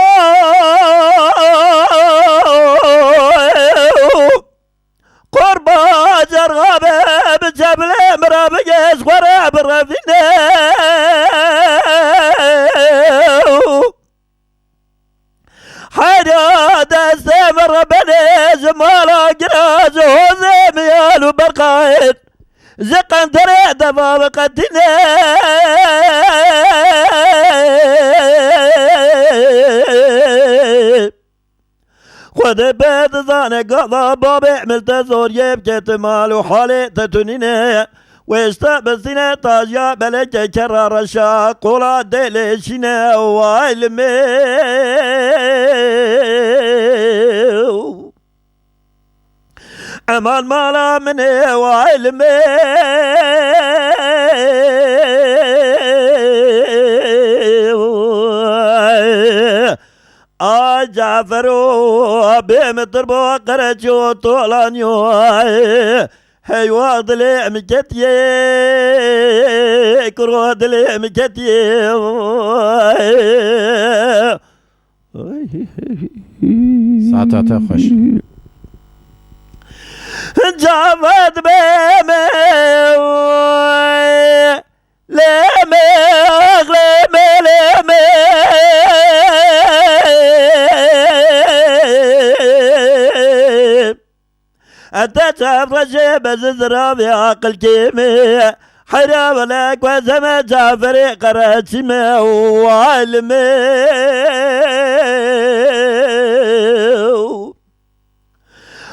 Kurba cergabe beceble merabe gez gwara berafine Hayda deste merabene zmala giraz hozem yalu berqayet زقن ترى دفا بقتنا خذ بيت ظانك قضى بابي عملت زور يبكت مال وحالي تتنيني واستقبسنا طاجة بلك كرر الشاق ولا دلشنا وعلمي امان مالا مني وعلمي جعفرو بمطر بوقرجو طولانيو هي واضلي مكتي كرودلي مكتي Saate xoş. جعفت بمي لمي لمي أنت تعرف بزرع بعقل كيمي حرام لك وزمن جعفري قراتمي وعلمي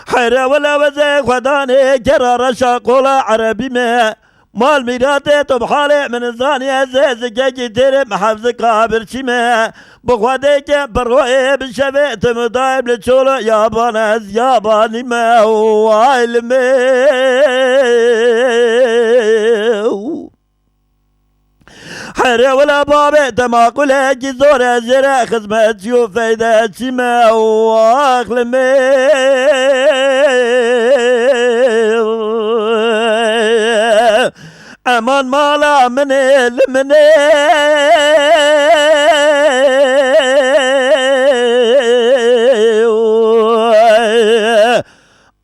حرام ولا وزي خداني كرر شاقولا عربي ما مال میراته تو بحاله من زانی زکی کی تیرم حفظ کابر چیمه بخواده که بروی بشوه تمدایم لچولو یابان از یابانی ما و علمه حره ولا بابي تماقل هجي زور زرا خدمة شوف فايدة شما واخلمي امان مالا من المني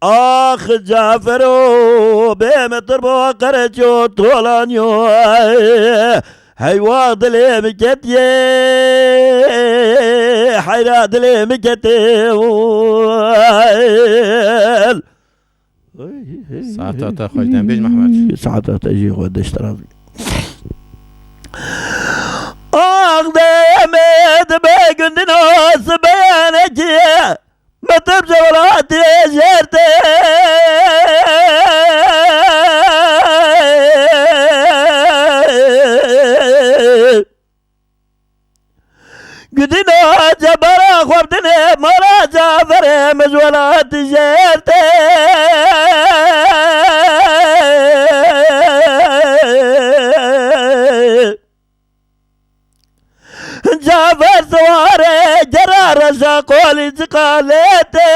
آخ جعفرو بمتر بوقرجو طولانيو هاي واضلي مكتي حيرا دلي مكتي ساعتها خوشتن بيج محمد ساعتها تجي غدش ترازي آخ دمت بقند ناس بيانك ما تبجى ولاتي جرتي قدنا جبرا خوبتنا مرا جعفر مجولات جرتي جعفر سواره جرى رشا قولي تقاليتي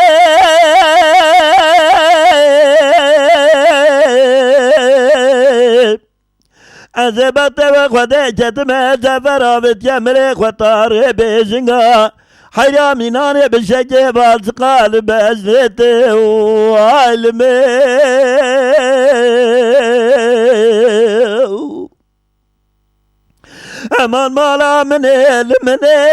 عزبت وخده جتم جعفر آبت يمري خطار بيجنغا حيا ميناني بشكي بالسقال بأجنتي وعلمي امان مالا من المني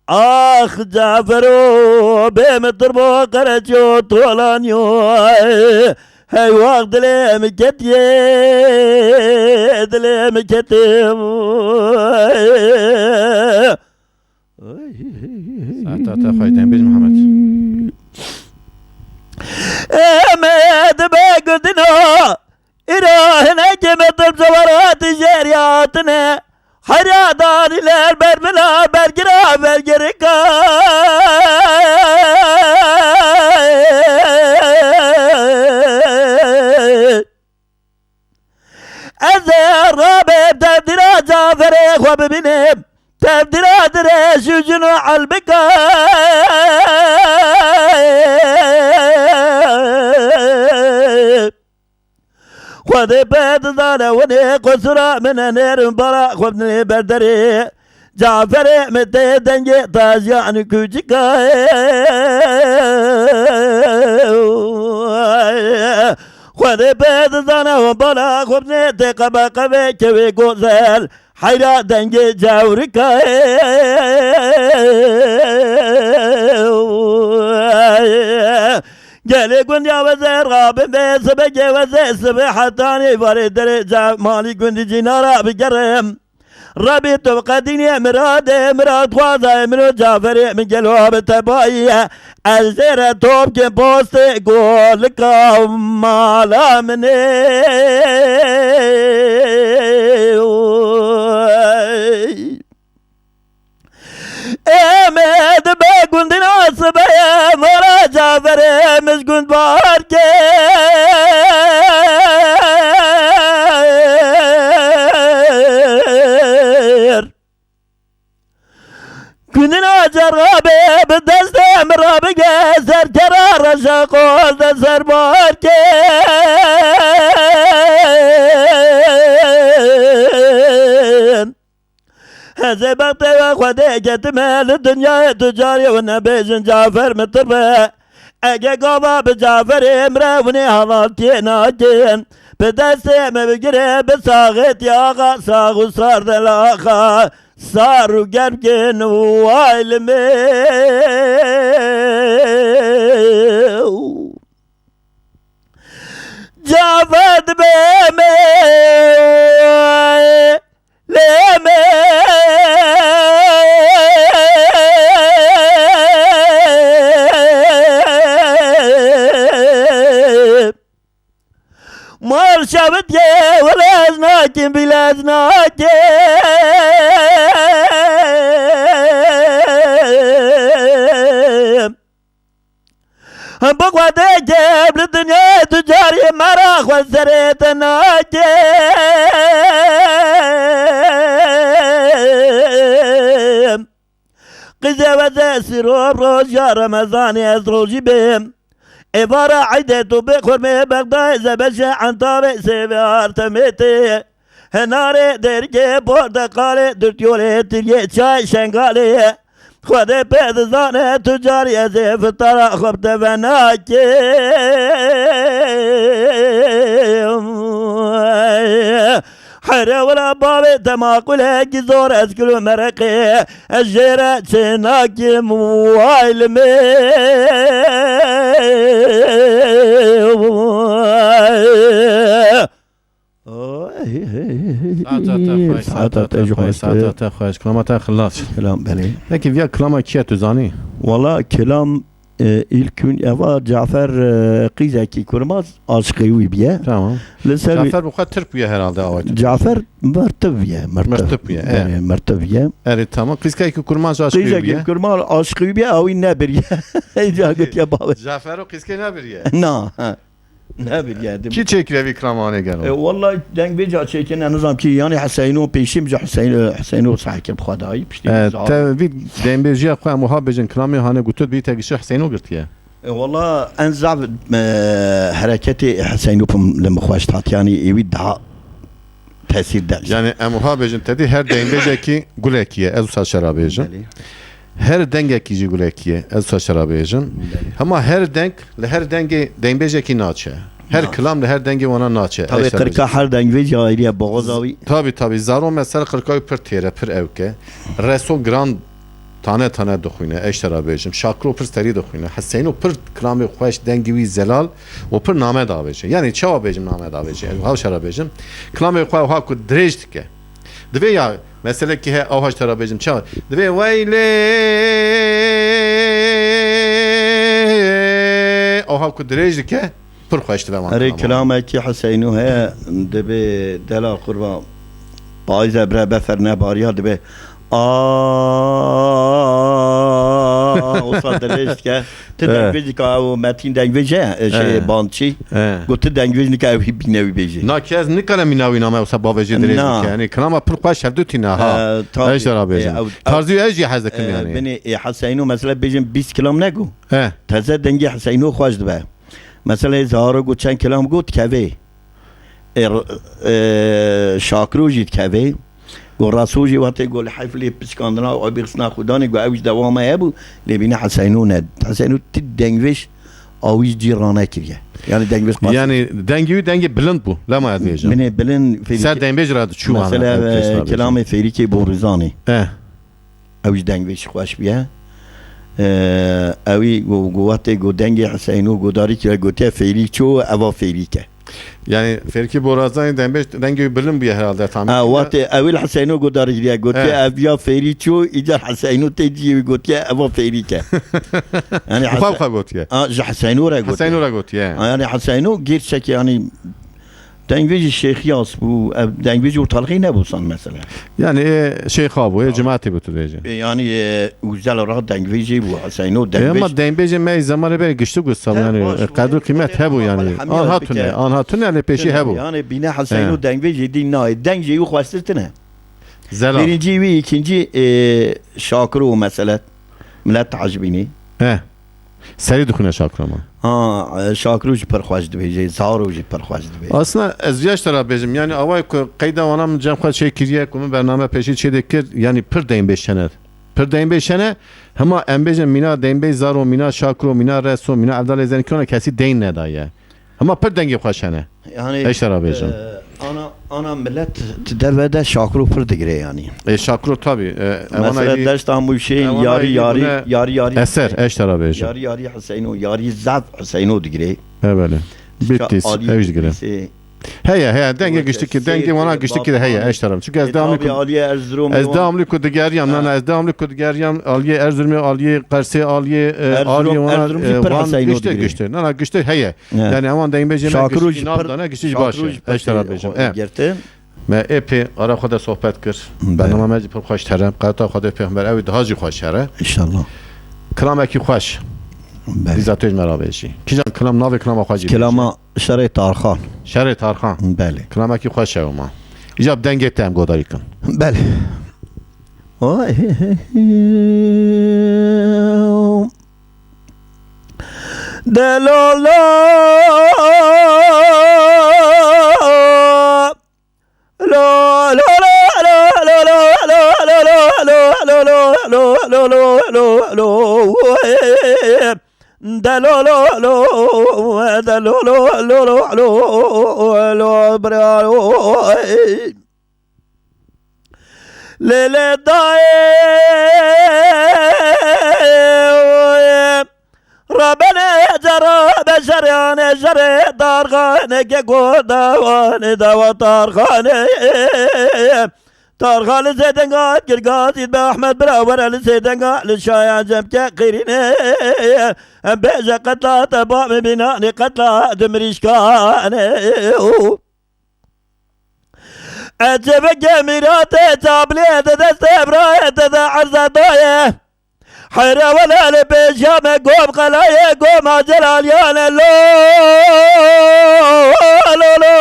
آخ جعفرو بمتر بوقرجو طولانيو هاي واق دلي مكتي دلي مكتي ساعتها خوشتن بيج محمد امد بقدنا إراهنا جمت بزورات جرياتنا حرادان البرملا برقرا برقرقا أزير رابب تبديرا جعفر خواب بنيم تبديرا دريش جنو عالبكا خود بيت ظانا وني قصرا من نير برا خبني بردري جعفر متى دنجي طاز يعني كوجكا خود بيت ظانا وبرا خبني تقبا قبي كوي قوزل حيرا دنجي جاوركا جالي قنديا وزير غاب بسبجي وزير سبحة تاني فريد درجة مالي قندي جنارا بجرم ربي تبقى دنيا مراد خوازا منو جعفر من جلوب تبايا الزير توب كي بوستي قولك مالا مني امد بقند ناس بيا مرا جعفر مش قند باركي كننا جرابي بدست مرابي سر كرار شاقول سر باركي هزبت وخده جتمال الدنيا تجاري ونبيجن جعفر مطربه اگه قابا بجعفر امروني حالاتي ناكين بدسته مبگره بساغت ياغا ساغو سار دلاغا سارو گرگن وعلمي جعفر بمي لمي nakim bilez nakim بقوة جيب للدنيا تجاري مراخ والسريت ناجم قزة وزاسر وبروج يا رمضان يزروجي بهم عبارة عدت بخرمي بغداد زبشة عن طابق سيفار تميتي هناري درجي بوردقالي درتيولي تلي شاي شنغالي خود پید زانه تجاری از فترا خوب تفناکی حره ولا بابي تماقل جزور اسكلو مرقي الجيرة تناكي موائل مي ساعتها خوش كلامات خلاص كلام بلي لكن فيها كلامك كي تزاني والله كلام ilkün eva Cafer Qizaki kurmaz aşkı biye. Tamam. Cafer bu kadar Türk biye herhalde avacı. Cafer merteb biye. Merteb biye. Merteb biye. Evet tamam. Qizaki kurmaz aşkı biye. Qizaki kurmaz aşkı biye avi ne bir ye. Jagut ya baba. Cafer o Qizki ne bir ye. Na. Ne bir ye. Ki çekiyor bir klamane gel. Vallahi denk beca çekin en azam ki yani Hüseyin'o peşim Hüseyin'o sahip khadai pişti. Tabii demberciye kwa muhabbecin klami hane gutud bir tekişi Hüseyin'o girtiye. والله انزع حركتي حسين وفم لما خواشت يعني يوي daha تأثير دال yani muhabbecin dedi her dengeceki gulekiye ezusa şarabecin. Her dengeki gulekiye ezusa şarabecin. Ama her denge dengeceki naçe. Her klam her denge ona naçe. Tabii kırka her denge cahiliye boğazavi. Tabii zaro mesela kırka per tere per evke. Reso grand tane doxuyne eştera bejim şakro pir steri doxuyne Hüseyin pir klame xoş dengivi zelal o pir name da bejim yani çava bejim name da bejim hav şara bejim klame xoş ha ku drejtke dve ya mesela ki ha hav şara bejim çava dve veyle o ha ku drejtke pir xoş dve man eri klame ki Hüseyin'u he debe dela qurba baize bre befer ne bariya debe o sadeleşt ke tedengveci ka o metin dengvece şey bançi gotu dengveci ka evi binevi beji nakez nikala minavi name o sabaveci direjke yani klama pir xoş hevdutina ha eştera bejim tarzu eji hazdekim yani beni Hüseyin'u mesela bejim 20 kilam nego he taze dengi Hüseyin'u xoş debe mesela zaro go çen kilam got keve şakru jit keve والرسوجي وقت يقول حفلي بسكندنا وبيغسنا خداني وأوج دوامه يبو لبينا حسينو ند حسينو تدنجوش أوج جيرانا كريه يعني دنجوش yani dengi blind bu lama edmeyeceğim من بلن في sen dengiş rahat şu an مثلا كلام فريكي بورزاني أوج دنجوش خوش بيه أوي وقوات جو دنجي حسينو قداري كلا قوتي فريكو أوا فريكه yani Ferki Borazan dengi bilim bir herhalde tahmin. وقت أول حسينو قدر يجري قلت أبيا فيريتشو إذا حسينو تيجي قلت أبا فيريكا يعني خالقة قلت يا حسينو را قلت حسينو را قلت يا يعني حسينو غير شك يعني دنجويج الشيخ ياس بو دنجويج وطلقين أبو صن مثلا yani şeyh abu cemaati bu tüdeci yani güzel olarak dengveci bu Hüseyin'o dengveci ama dengveci mey zamanı böyle güçlü gussam yani kadro kıymet he bu yani anhatun yani peşi he bu yani bina Hüseyin'o dengveci dinna dengveci yuxastırtına zelal birinci ve ikinci şakru mesela millet tacibini he seri dukuna şakrama şakru ji per xweş dibêje zaro ji per xweş dibê aslında ez yaş tara bejim yani avay ku qeyda wanam cem xwe şey kiriye ku min bername peşi çê dikir yani pir deyn beşene pir deyn beşene hema em bejim mina deyn bey zaro mina şakro mina reso mina evdal ezen kona kesi deyn ne daye hema pir dengi xweşene yani eş tara bejim ana millet dervede şakru pir digire yani şakro tabi mesela derstan bu şey yari eser eş tara bejim yari Hüseyin'o yari zaf Hüseyin'o digire he böyle bittis eş digire heye denge güçlük ki denge wana güçlük ki heye eş taraf çünkü ez devamlı ku digeriyam lan ez devamlı ku digeriyam aliye Erzurum aliye Kars'e aliye wana güçlü lan güçlü heye yani aman denge bejim şakru nabdana güçlü baş eş taraf bejim Me epi ara xwe de sohbet kir. Bele. Bername me jî pir xweş tere. Qeta Xwedê Pêxember ew ê daha jî xweş tere. İnşallah. Kilamekî xweş. Bele. Dîza tûj me re bêjî. Kîjan kilam navê kilama xwe jî bêjî. Kelama şerê Tarxan. Şerê Tarxan. Bele. Kilamekî xweş e ma. İcab dengê te em godarî kin. Bele. Oy. Delolo. Lo lo lo lo lo lo lo lo lo lo lo lo lo lo da lo lo lo da lo lo lo lo lo lo bra le le dae ربنا جرى بشريان جري دارخانة كودوان دوا طارخانة طارخانة زيدن قاد قرقاد بأحمد براور لزيدن قاد للشايع جمك قيرين بيجا قتلا تبام بناني قتلا دمريش كان أجب جميرات تابليت دستبرايت دا عرضة ضايه حيرة ولا لبيشامة قوم قلاية قوم عجلاليانا لو لو لو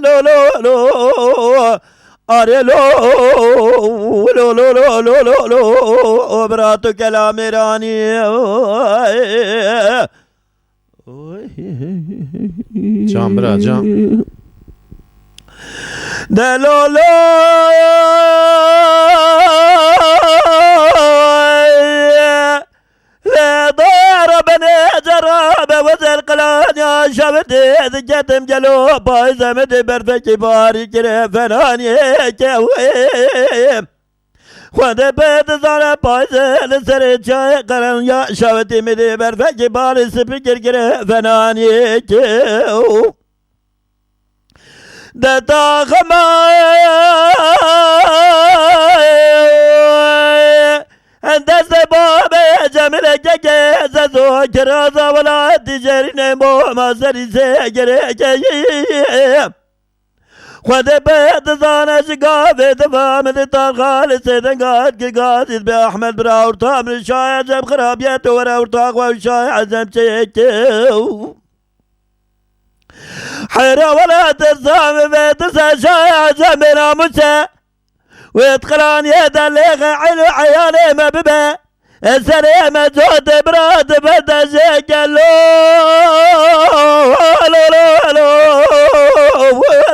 لو لو لو لو أري لو لو لو لو لو لو لو براتو كلام راني Can bira can. دلولو ضربني جراب وزر قلان يا شبتي ذجتم جلو بايزة مدي برفك باري كريفناني كويم خود بيت زانا بايزة لسري جاي قرن يا شبتي مدي برفك باري سبكر كريفناني كويم دتا خماي دست باب جمل جگه زو کرازا ولا تجرین مو مازری سگره جی خود بيت زانا شقاف دفام للطرخال سيدنقات قاقات بأحمد براور طامر الشايع جب خرابيات ورا ورطاق والشايع زم شيكو حيرة ولا ترسام بيتسا شايع جمنا مسا ويتقران يدلق علو عياني ما ببا السليمة جود براد بدا شكلو لو لو لو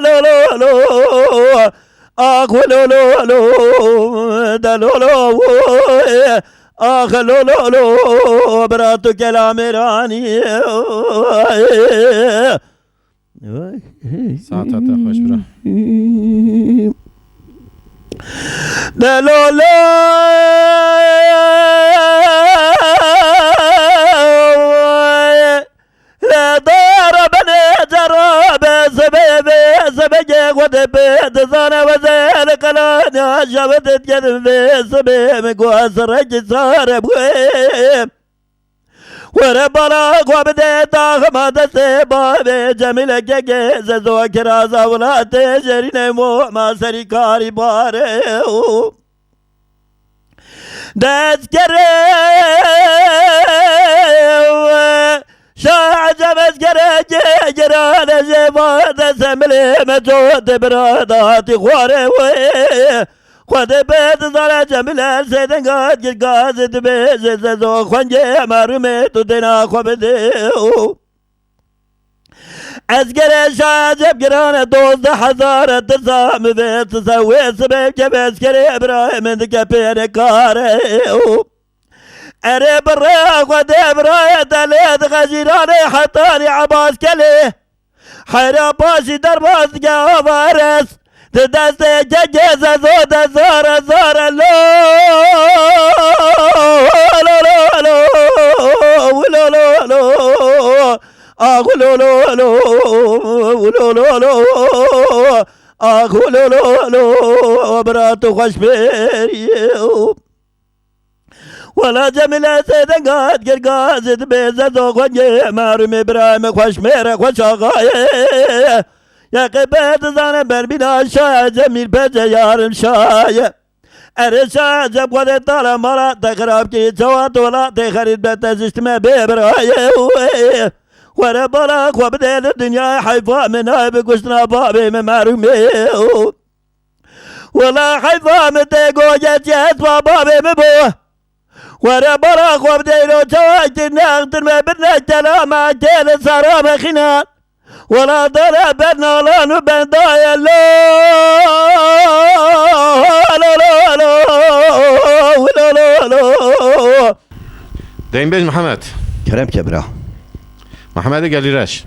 لو لو لو آخ لو لو لو دا لو لو آخ لو لو لو براتو كلام راني Saate te xweş bira. دلولو لا ضربني جراب سبجي ودبيت زانا وزين قلاني شبت جذب سبيم قواس رجي صار بويم وربنا قوبدي داخما دسي بابي جميلة جيجي زو كرازا ولا تجرين مو ما سري كاري باريو دسكري شاع جمز كري جران جيبا دسملي مجود براداتي خواري خود بيت زالا جميلة سيدن قاد قاد دبي زيزو خونجي مرمي تدنا خوبديو أزقر شاجب قرانة دوز حزارة تسام بيت تسوي سبيك بسكري إبراهيم دك بير كاريو أري برا خود إبراهيم دليد غجيراني حطاني عباس كلي حيرا باشي درباس جاوارس دست جگه زود زار زار لو لو لو لو لو لو آخ لو لو لو لو لو لو آخ لو لو لو براتو خوش بيريو ولا جميلة سيدن قاد قرقاز بيزة دو خونجي مارمي برايم خوش ميرا خوش آغاية یا قبت زن بر بینا شای جمیل بجه یارم شای ارشا جب خود تالا مالا تخراب کی جوا تولا تخرید بتزشت ما ببرای ورا بالا خواب دل دنیا حیفا من های بگشتنا بابی من محرومی ولا حیفا من تگویت یت و بابی من بو ورا بالا خواب دل جواجت نقدر ما برنجلا ما دل سرام خینان ولا دل برنالان و بندای لا دیم بیج محمد کرم کبرا محمد گلیرش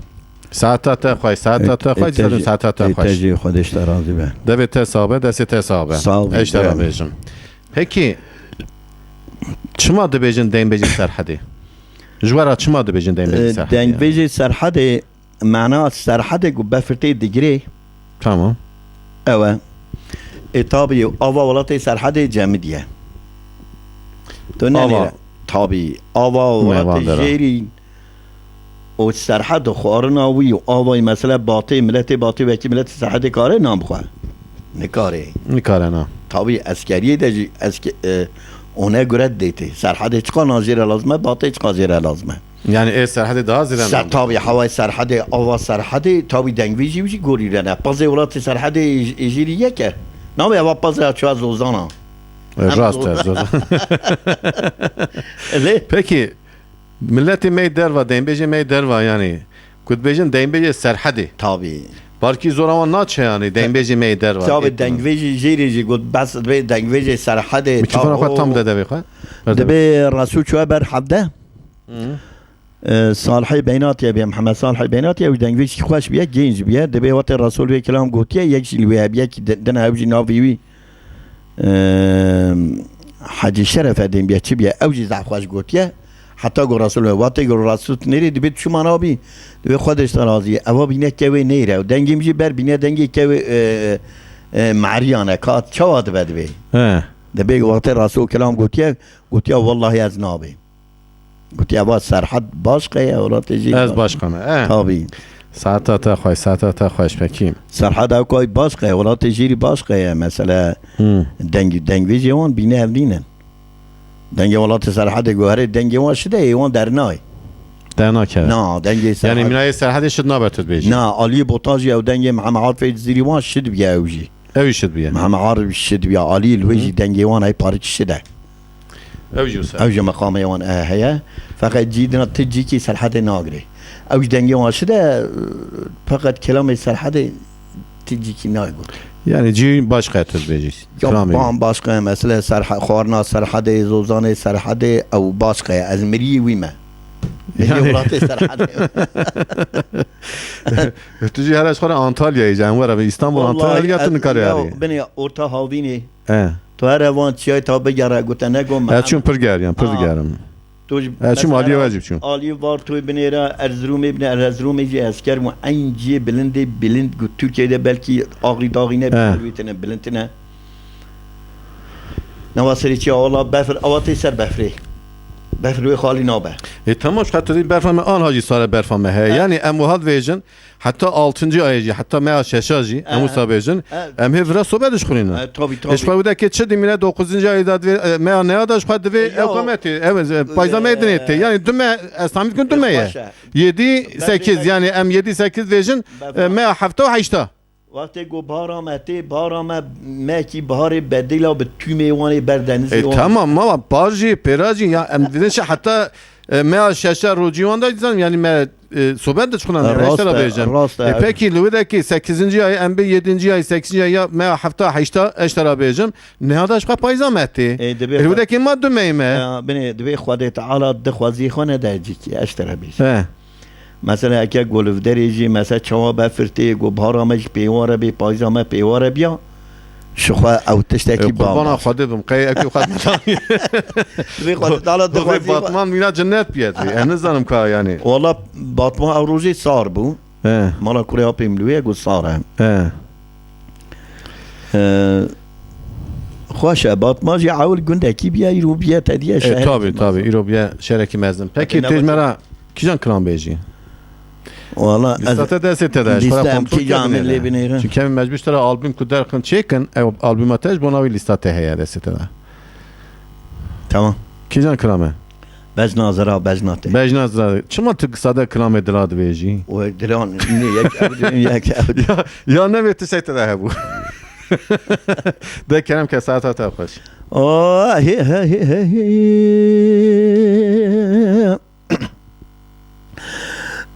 ساعت خوای ساعت خوای زدم ساعت خوای تجی خودش راضی به دبت حسابه دست حسابه اشترا بیجم peki چما دبیجن دیم بیج سرحدی جوارا چما دبیجن دیم بیج سرحدی دیم بیج سرحدی معناه سرحدی گو بفرتی دیگری tamam اوه اتابی آوا ولات سرحدی جمدیه تو نمیره تابی آوا ولات جیری و سرحد خارناوی و آوای مثلا باطی ملت باطی و کی ملت سرحد کاره نام خواه نکاره نه تابی اسکریه دجی اونه گرد دیتی سرحد چقا نازیره لازمه باطی چقا زیره لازمه yani سرحد daha zira تابی هوای سرحد آوا سرحد تابی دنگویجی ویجی گوری رنه پازه ولات سرحد ایجیریه که نامی هوا پازه چوه زوزانا راست peki milleti می دروا دیم بیج می دروا yani کد بیجن دیم بیج سرحدی تابی barki zoravan naçe yani dیم بیج می دروا تابی دنگویجی جیریجی گود بس به دنگویجی سرحد میتونه خود tam داده بخواد دبی رسول شو بر حده صالحی بیناتیه بیا محمد صالحی بیناتیه و دنگویجی خوش بیا گنج بیا دبی وقت رسول به کلام گوتیه یک شیلوی بیا کی دنه اوجی ناویوی حاجی شرف دیم بیا چی بیا اوجی زع خوش گوتیه حتی گو رسول وقتی گو رسول نری دبی شو منابی دبی خودش راضیه اوا بینه که وی نیره و دنگی میشه بر بینه دنگی که معریانه کات چواد بدوی دبی وقت رسول کلام گوتیه والله از نابی گوتیه با سرحد باشقه اولا تجی از باشقه تابی ساعت خوش پکیم سرحد او کوی باشقه اولا تجیری باشقه مثلا دنگی جوان بینه اولینن دنگی ولات سرحد گوهره دنگی وان شده ایوان در نای کرد نه دنگی سرحد یعنی منای سرحد شد نابرتد بیجی نه علی بوتاجی او دنگی محمد عارف زیری وان شد بیا اوجی اوی شد بیا محمد عارف شد بیا علی الوجی دنگی وان ای پارچ شده اوجی مقام وان هيا فقط جيدنا تجي كي سرحد ناغري اوج دنگي وان شده فقط كلام سرحد تجي كي ناغور yani جی başka tez بیجی بام başka mesela خورنا سرحد زوزان سرحد او başka ازمري ويما yani سرحد تجي هر اشخار انطالیا جنوار و استانبول انطالیا تو نکاری اری بني اورتا هاوینی تو هر وان چیای تا بگره گوته نگم چون پر گرم چون عالیه واجب چون عالیه وار توی بنیرا ارزرومی بنی ارزرومی جی اسکر مو این جی بلند گو ترکیه بلکی آغری داغینه بلویتنه بلندتنه نواسری چی آلا بفر آواتی سر بفروی خالی نابه tamam hatta değil berfame an hacı sara berfame he yani emuhad vejin hatta 6. ayıcı hatta mea şeşaji emu sabejin em hevra sobe düşkünün tabi eşpavuda keçi dimine 9. ayda ve mea ne adaş padı ve hükümeti evet payza medeniyeti yani düme esnamit gün dümeye 7 8 yani em 7 8 vejin mea hafta ve 8 وقتی گو بارام مکی بهار بدیلا به توی میوانی بردنزی tamam ama barji peraji ya em dedin şey hatta mea şeşer rucivan da dizem yani me sohbet de çıkınan reştera vereceğim. Peki Lüvedeki 8. ay em 7. ay 8. ay ya mea hafta 8 eştera vereceğim. Ne adaş ka payza metti. Lüvedeki madde meyme. Beni debi Xude Teala dixwazi xone derci ki eştera vereceğim. مثلا اگه گلف دریجی مثلا چوا بفرتی گو بهارامش پیواره بی پایزامه پیواره بیا شخوا او تشتکی با قربان خواده بم قی اکی خواهد مدانی بی خواهد تعالی دوی باطمان مینا جنت بیاد بی نزدانم که یعنی والا باطمان او روزی سار بو مالا کوری ها پیملویه گو ساره خوشه باطمان جی عول گنده کی بیا ایرو بیا تدیه شهر تابی ایرو بیا شهرکی مزدم پکی تجمرا کیجان کران بیجی Valla Listata dest de listem ki camili binire. Çünkü hem mecbur tara albüm ku derkin çekin ev albüm ateş buna bir listata heye dest de. Tamam. Kijan krame. Bezna zara beznate. Bejnaz da çima tık sada krame dilad veji. O diran yek Ya ne vetti seyte de bu. De kerem ke saata ta hoş. Oh he.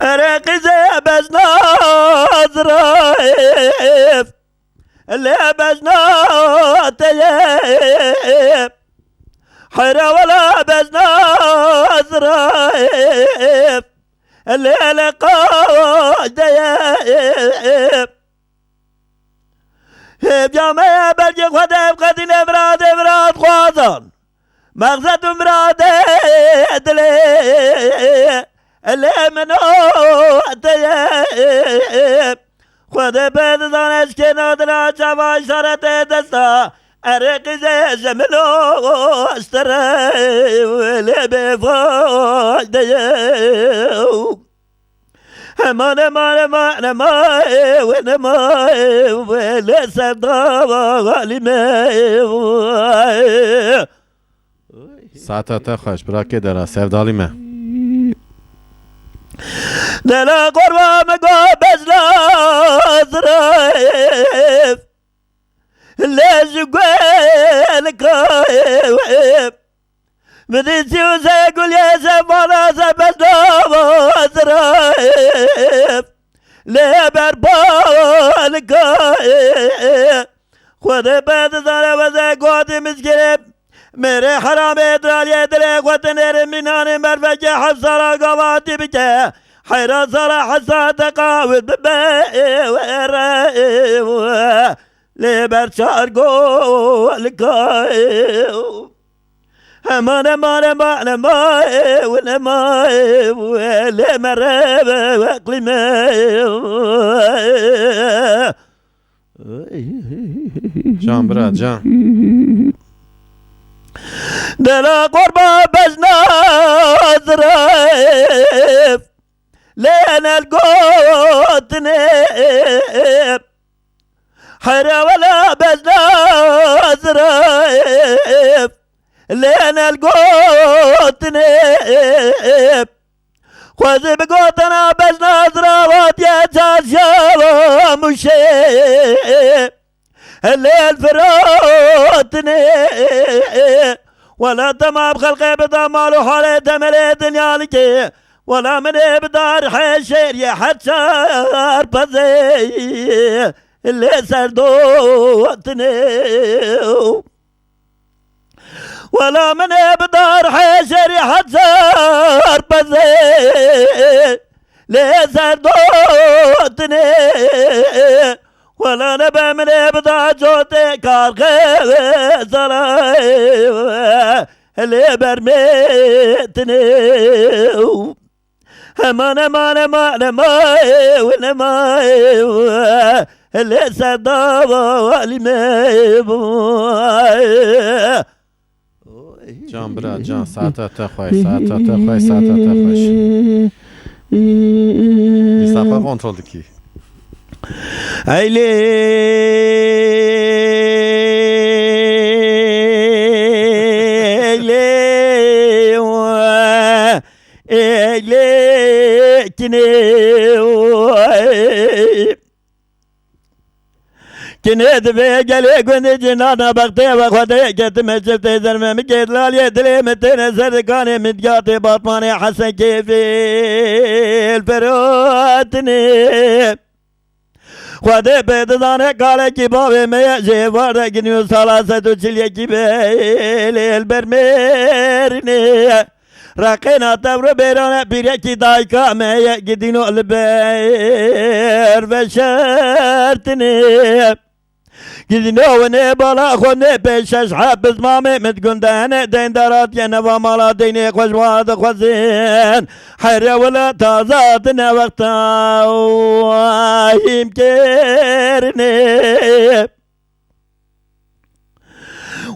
Erqize bezna zraif. Le bezna teyep. حيرة ولا بزنا زرايب الليل قاديب بجامع برجي خدب قدين مراد خوازان مغزد مراد دلي اللي منو تيب خدب بدزان اشكي نادنا شفا شرط دستا أرقز زملو استرى ولا بفايدة ما وين ما ولا صدى غالي Saata ta hoş bırak dera sevdali me. دلا قربا مقابز لا ظريف ليش قولك بديت يقول يا زمان زبدنا ظريف ليه بربالك خذ بعد ذا وذا قاد مسكين मेरे हरामे दरालिए दिले वतनेरे मिनाने मरवजे हसरा गवाती बिचे हैरा सरा हसा तकावद बे ले बरचार गो लकाए हमने मारे माने माए वन माए ले मरे वकली Can bırak can. دلا قربا بزنا ظريف لين القوت نيب حرا ولا بزنا ظريف لين القوت نيب خوزي بقوتنا بزنا ظراوات يا تاسيا مشيب الليل فراتني ولا تمام خلقي بضمال وحالي دمري دنيا لكي ولا من بدار حشير يا حتشار بزي اللي سردوتني ولا من بدار حشير يا حتشار بزي اللي سردوتني ولا نبى من ابدا جوتي كارغي زرايب اللي برميتني امان ما اللي صدى والي Can bırak can saata ta hoş saata ta hoş. Listafa kontroldü ki. Aile كنيت في قلي كنت جنانا بغتي وخدي كنت مشفت زرمي كيدلال يدلي متين سرقاني متقاطي بطماني حسن كيفي الفروتني خدي بيت داني قالي كبابي ميجي وارد كنيو سلاسة تشلي كبالي البرميرني راقينا تبر بيرانا بيريكي دايكا ميا قدينو البير بشرتني قدينو وني بالا خوني بيشاش حابز مامي متقنداني دين دارات ينفا مالا ديني خوش واد خوزين حيري ولا تازاتنا وقتا يمكرني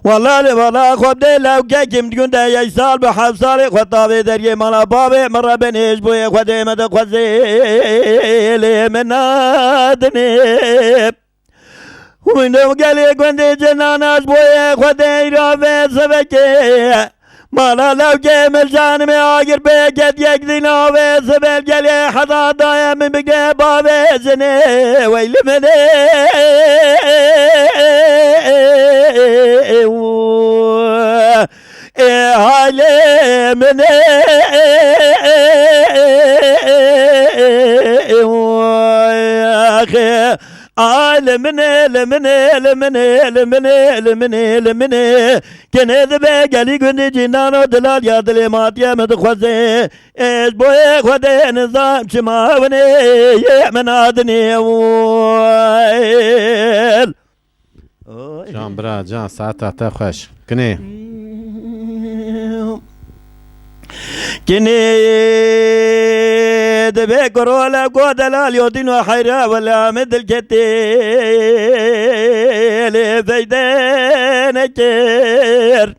والله خب دي لو كم تكون ده يسال بحب صالح خطابي دري مالا بابي مرة بنيش بوي خدي مدى خزيلي من نادني ومنو قالي كنتي جناناش بوي خدي رافي سبكي مالا لو كمل جانمي آقر بيكت يكذينا في سبيل قالي حدا دايا من بقى بابي زني ويل مني هالي من اخي لمني كان هذا قالي كنت جنانو دلال يا دلي ماتيا متخوزي ايش بوي خدي نظام شماوني يا من عدني جان برا جان ساعتا تا خوش کنی كني دبي كرولا قودلا اليودين وحيرا ولا مدل كتيل فيدين كير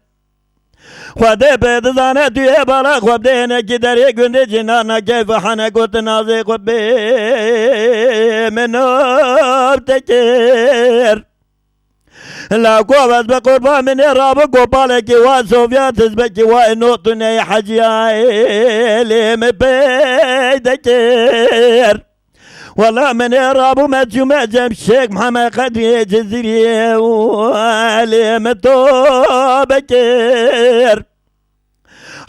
خواده بيد زانه توی بالا خواب دینه که دری گنده جنانا کیف حانه گوت نازه خواب بی منوب تکیر لا قوة بقربان من رابق وبالك وسوفيات تزبك ونوطني حجياي لم بيدكير والله من رابو ما جم الشيخ محمد قدري جزيري ولم توبكير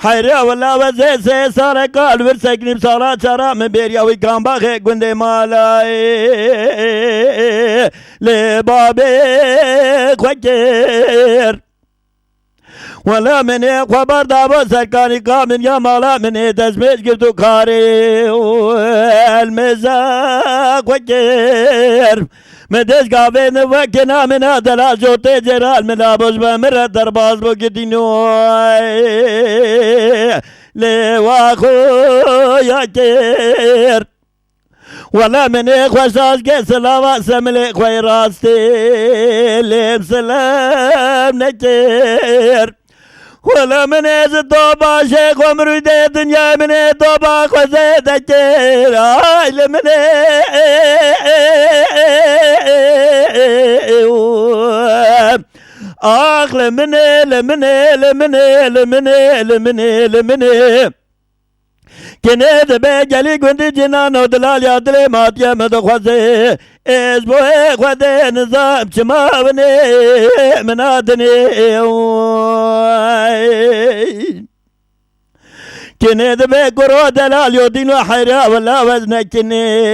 حيرا ولا وزي سي صار قال ورسكني بصارا شرا من بيريا ويكان باخي قندي مالاي لبابي خوكير ولا من خبر دابو سركاني كامن يا مالا من تزميج قلتو كاري والمزاق خوكير مدش قابين وكنا من هذا لا جوتي جرال من ابوش بمرة درباز بقدينو لواخو يا كير ولا من اخوشاش كسلاوة سملي خوي راستي لم سلام نكير ولا من توبا شيخ ومريد الدنيا من توبا خوزيد كير هاي لمن آخ لمني كنيد بيجالي قندي جنان ودلال يا دلي ماتيا مدخوزي إيش بوي خودي نظام شماوني منادني كنيد بيقرو دلال يودين وحيرا ولا وزنكني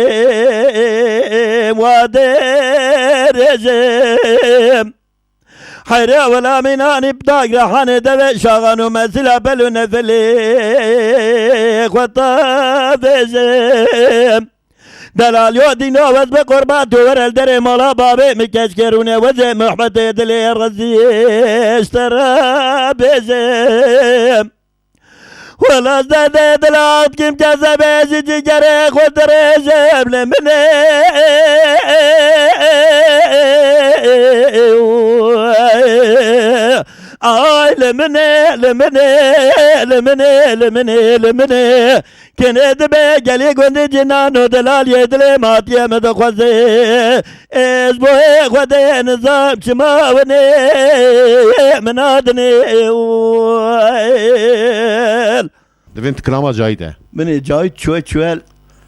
وادير رجيم حيرا ولا مناني بداق رحاني دبي شاغانو مسلا بلو نفلي خطافزم دلال يودين وز بقربات ورا الدري مالا بابي مكشكروني وزي محبتي دلي الرزي اشترى بزم ولا زاد دلات كم جذب يجي جري خد رجب لمني آي لمني كنت بيجالي قندي جنان ودلال يدلي ماتيا مدخوزي إيش بوي خدي نظام شماوني منادني دوین تکلاما جایده من جای چوه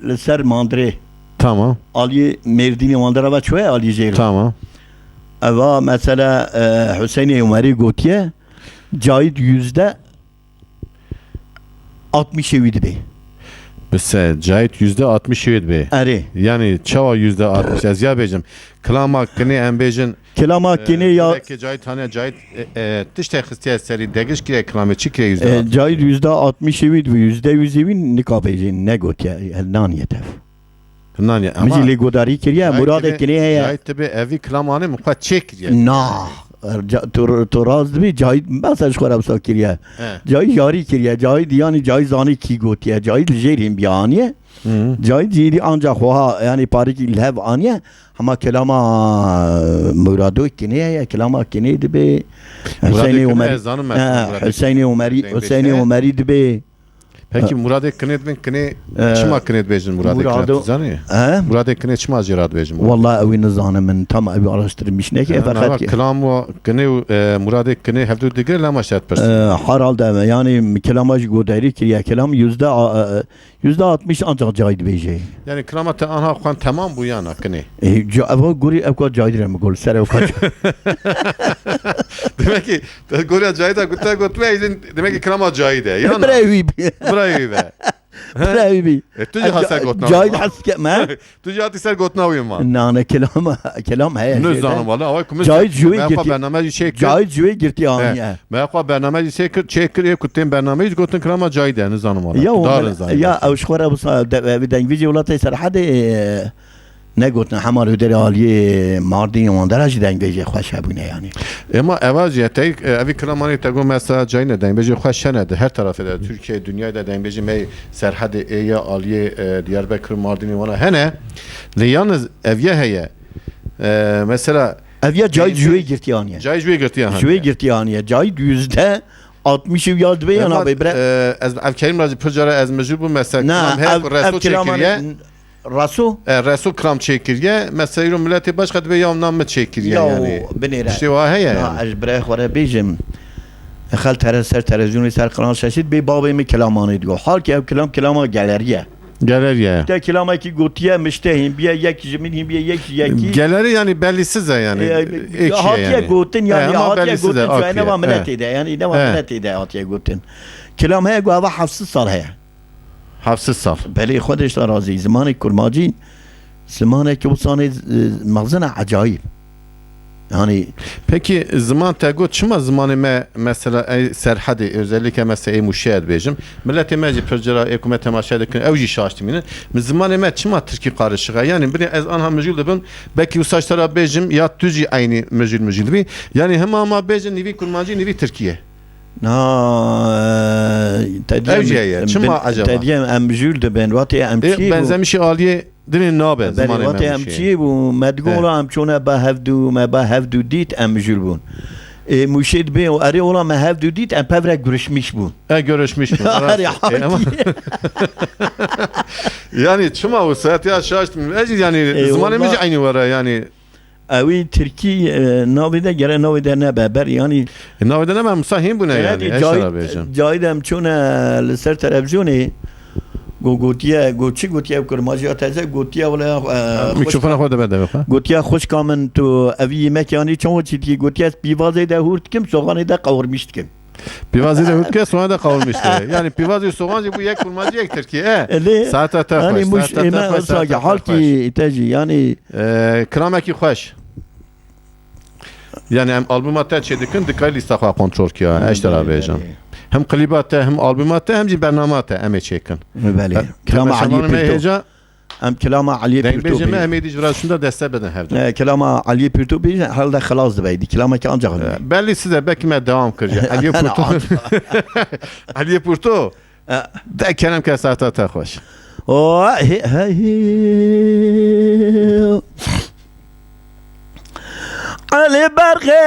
لسر ماندره tamam Ali Merdini Mandara ve çoğu Ali Ceylan. tamam Eva mesela Hüseyin Ömer'i Gotiye Cahit %60 bey. بسه جایت %67 be Eri. yani çava %60 az ya bejim klama kini embejin Kelam hakkını ya ki cahit hani cahit tişte hıstiye seri degiş kire klame çikire %60 Cahit %60 ve %100 nikabeycin ne Gotiye elnan yetef. Bundan ya ama Mecili godari kiriye murad ekini heye. cahit tabi evi klamanı mukha çek ya Na. Toraz bir Cahit mesela şu kadar sakiriye. Cahit yari kiriye. Cahit yani Cahit zani ki Gotiye. Cahit jerim biyaniye. جای جیری آنجا خواه یعنی پاری کی لهو آنیه اما کلاما مرادو کنه یا کلاما کنه دبی حسین عمری حسین عمری دبی Peki Murad'e kınet bin kine çima kınet bejin Murad'e kınet zani? Murad'e kınet çima cirat bejin? Vallahi evi nizanı min tam evi araştırmış ne ki fakat ki kelam o kine Murad'e kine hevdu digir lama şart persin. Herhalde yani kelamaj godari ki ya kelam %60 ancak caydı beji. Yani kelama te anha kan tamam bu yana kine. Ava guri evka caydır mı gol ser evka. Demek ki Gorya cayda gutta gutma izin demek ki kelama cayda. Yani Brevi. Burayı be. Brevi. Tuji hasar gotna. Caydı haske ma. Tuji hasar gotna uyum var. Nane kelam hay. Ne zanım valla. Ama kumus. Caydı jüve girti. Bernameci şey. Caydı jüve girti aniye. Meğer bernameci şey çekir kutten bernameci gotun kelama cayda ne zanım valla. Ya avşkora bu bir video latay serhade ne gotna hamar öderi aliye mardin ondaraji dengbeji xoş bune yani. Ama evaz yetey evi kramani tego mesela cayne dengbeji xoş ne her tarafta Türkiye dünyada dengbeji mey serhade eye aliye Diyarbakır Mardin vana hene ne yalnız evye heye mesela evye cay jüve girti yani. Cay jüve girti yani. Jüve girti yani. Cay %60 yad be yana be bre. Ez ev kerim razı pıcara ez mecbur bu mesela hep resul çekiriye. Rasu? Resul kram çekiriye mesela milleti başka bir yavnam mı çekiriye yani. Benire. İşte o heye yani. Ez bre xore bejim. خال سر تلویزیونی سر قناه شاشید به بابی می کلامانی دیگه حال که کلام گالریه Galeriye. De kelama ki gotiye miştehim bir yek jimin bir yek Galeri yani bellisiz yani. Hatiye gotin yani hatiye gotin okay. ne var millet ede yani ne var millet ede hatiye gotin. Kelam he gava hafsız sal he. Hafsız sal. Beli خودش razı zamanı kurmacı zamanı ki bu sahne mağzana acayip. Yani peki zaman tego çıma zamanı mesela serhadi özellikle mesela müşahede bejim milleti meci pırcıra hükümet temaşadekin evci şaştımını zamanı çıma Türkiye karışığa yani bir az anha mecul ben belki usaçlara bejim ya tüci aynı mecul bir yani hem ama bejim nivi kurmancı nivi Türkiye tediyem çıma acaba tediyem emjül de ben vati emçi benzemişi aliye دنی نابه زمان امچی بو مدگولا امچونه به هفدو دیت امجول بون مشید به و اری اولا ما هفدو دیت ام پورک görüşmüş بون görüşmüş bun yani çıma o saat ya şaştım yani zamanımız aynı var yani اوی ترکی ناویده گره ناویده نه ببر یعنی ناویده نه من مساهم بونه yani جایدم چونه لسر تلویزیونی گوچی گوتیه کرماجی تازه گوتیه ولی میکروفون خود بده بخواه گوتیه خوش کامن تو اوی مکانی چون چیتی گوتیه بیوازه ده هورد کم سوغانی ده قورمشت کم بیوازی ده هورد که سوغانی ده قورمشت yani بیوازی سوغانی bu یک کرماجی یک Türkiye saate ta yani muş eme olsa hal ki taji yani kramaki xoş yani hem albümatta çedikin dikkat lista kontrol ki ya eştera bejam hem klibatta hem albümatta hem bernamatta eme çekin. Beli. Kelama Ali Pirto. Hem kelama Ali Pirto. Bejime hem edici virasında destek beden hevde. Kelama Ali Pirto bir halde xalas dibeydi. Kelama ki ancak. Belli size belki me devam kıracak. Ali Pirto. Ali Pirto. Da kelam kesata ta hoş. O Ali برخه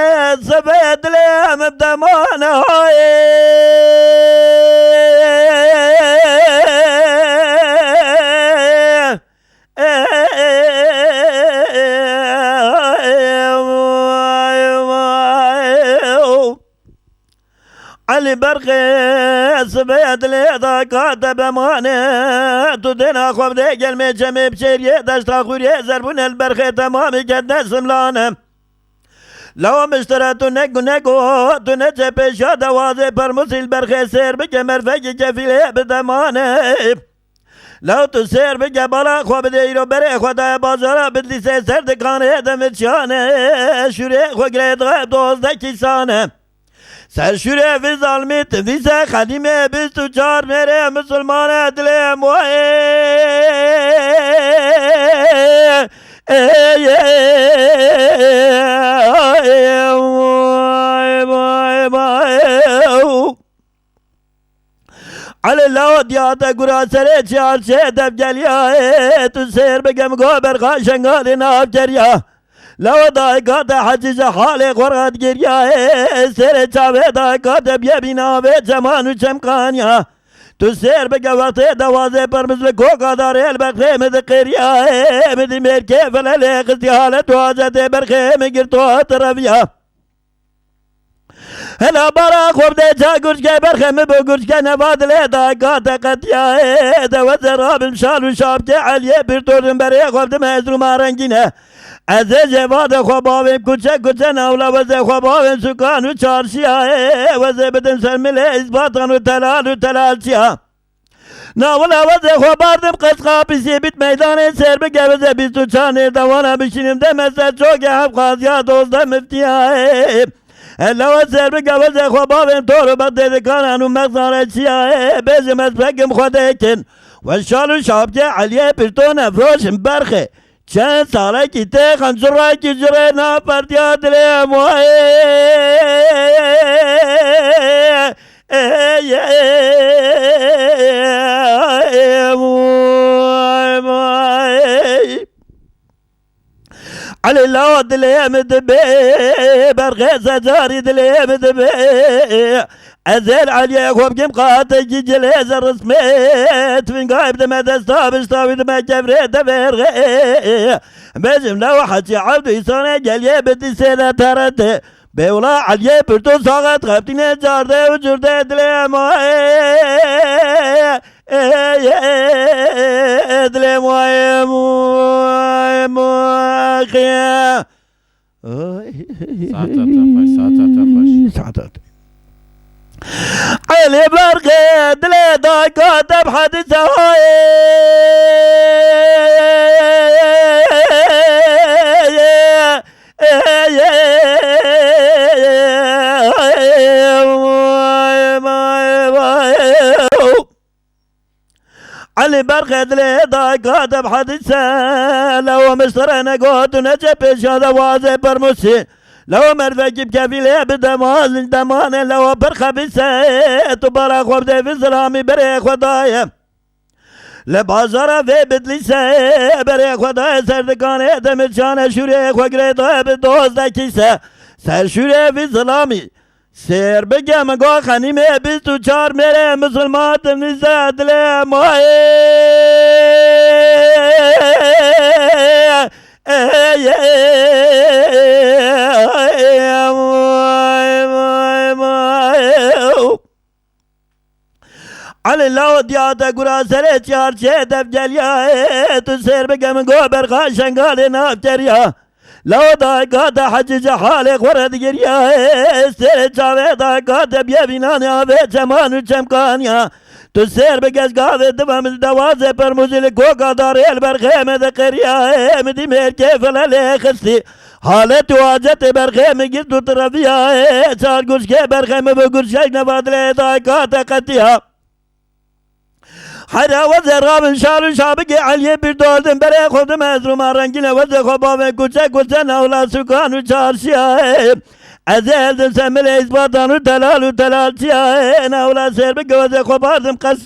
سبد لهم بدمانه Ali برخه سبد لدا كاتب مانه تدنا خوب ده gelme cemip çeriye daşta khuriye zerbun el berxe tamam gedde simlane لو مشتريت نجو نجو تنجى بشاد واضح برمس البرخي سير بجمر فجي كفيله بدمانه لو تسير بجبلا خو بديرو بري خدا بازارا بدلي سر دكانه دمتشانه شوري خو گريد دوز دكيسانه سر شوري في ظلمت في سا خديمه بستو چار میره مسلمان دلم على الله دياتا قرا سريت شار شيدف جليا تسير بقم قوبر خاشن قادنا بجريا لو ضايقات حجز حالي قرات قريا سريت شابي ضايقات بيبينا بيت زمان وشمقانيا تسير بقواتي دوازي برمز لكوكا داري البخيم ذقريا مدي مير كيف لليق استيالة وازتي برخيم قرطوها ترفيا هلا براك وبدأ جاكوش كي برخم بقوش كي نفاد لي دايقات قتيا دوزر المشال وشاب علي برطور بريق وبدأ مهزرو مارنجينه عزيز جواد خواباویم کوچه نولا وزه خواباویم سکان و چارشیا وزه بدن سرمله اثباتان و تلالشیا نولا وزه خواباردم قسقا پیسی بیت میدان سر بگه وزه بیستو چانه دوانا بشینیم دمسته چوکه حفقازیا دوزده مفتیا لو سر بگه وزه خواباویم طورو بده دکانان و مغزانه چیا بیزم از بگم خوده کن و شالو شابکه علیه پرتو نفروشم برخه چند ساله کیته خنجرای کی جره نا پردیا دل موای علي الله دل مدبي برغيز جاري دل مدبي أزل عليك وبقيم قاتل جليز الرسميت من قايب دم دستا بشتاوي دم جبري دبرغي بجم لو حتي عبدو يساني جليه بدي سينا ترد بولا عليه برتو ساقت غبتين جارده وجرده دلي موائي دلي موائي موائي ساعتات علي برقي دلي دايقات بحدث هاي علي برقي دلي دايقات بحدث لو مشترينا قوت ونجب شهد وازي برمسي لو مرفق بكفيلي دمان لو برخة بسيت وبرخ وبدي في ظلامي بريخ ودايم لبازارة في بدلي سي بريخ ودايم سردقاني دمشان شوريخ وقريطة بدوز دكيسة سر شوري في ظلامي سير بقى مقا خنيمي بيستو چار میرے مسلمات نزاد لے مائے علي الله دياتا قرا سري چار شيدف جليا تسير بقى من قوبر خاشن قالي نافتريا لو ضايقات حجز حالك ورد قريا سير چاوي ضايقات بيبيناني آوه چمان و چمكانيا تسير بقى قاوه دفهم الدوازة برموزي كوكا داري البرخيمة ذقريا مدي مير كيف للي خستي حالت واجت برخيمة قلتو ترفيا چار قرش كي برخيمة بقرشك نفادلي ضايقات قتيا حدا وزه رابن شارو شابقي عليه بردوردن بري خودم ازرو مارنگينه وزه خوباوه كوچه نولا سكان و چارشيا ازل دن سمل اثباتان و تلالشيا نولا سير بقى وزه خوباردم قس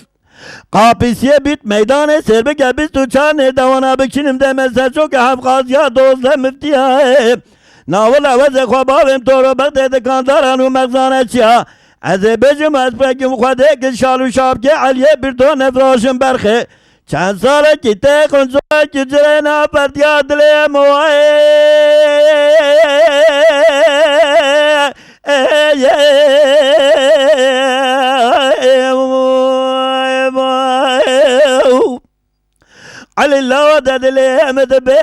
قاپیسیه بیت میدان سر بگه بیستو چانه دوانا بکشنیم دمسته چوک حفقازیا دوزده مفتیه ناولا وزه خوباویم طورو بغده دکانداران و مغزانه چیا از بجم از بگم خوده که شالو شاب که علیه بردو نفراشم برخه چند ساله که ته خونزوه که جره نافرد یاد لی موائه علي الله ودد لي مدبي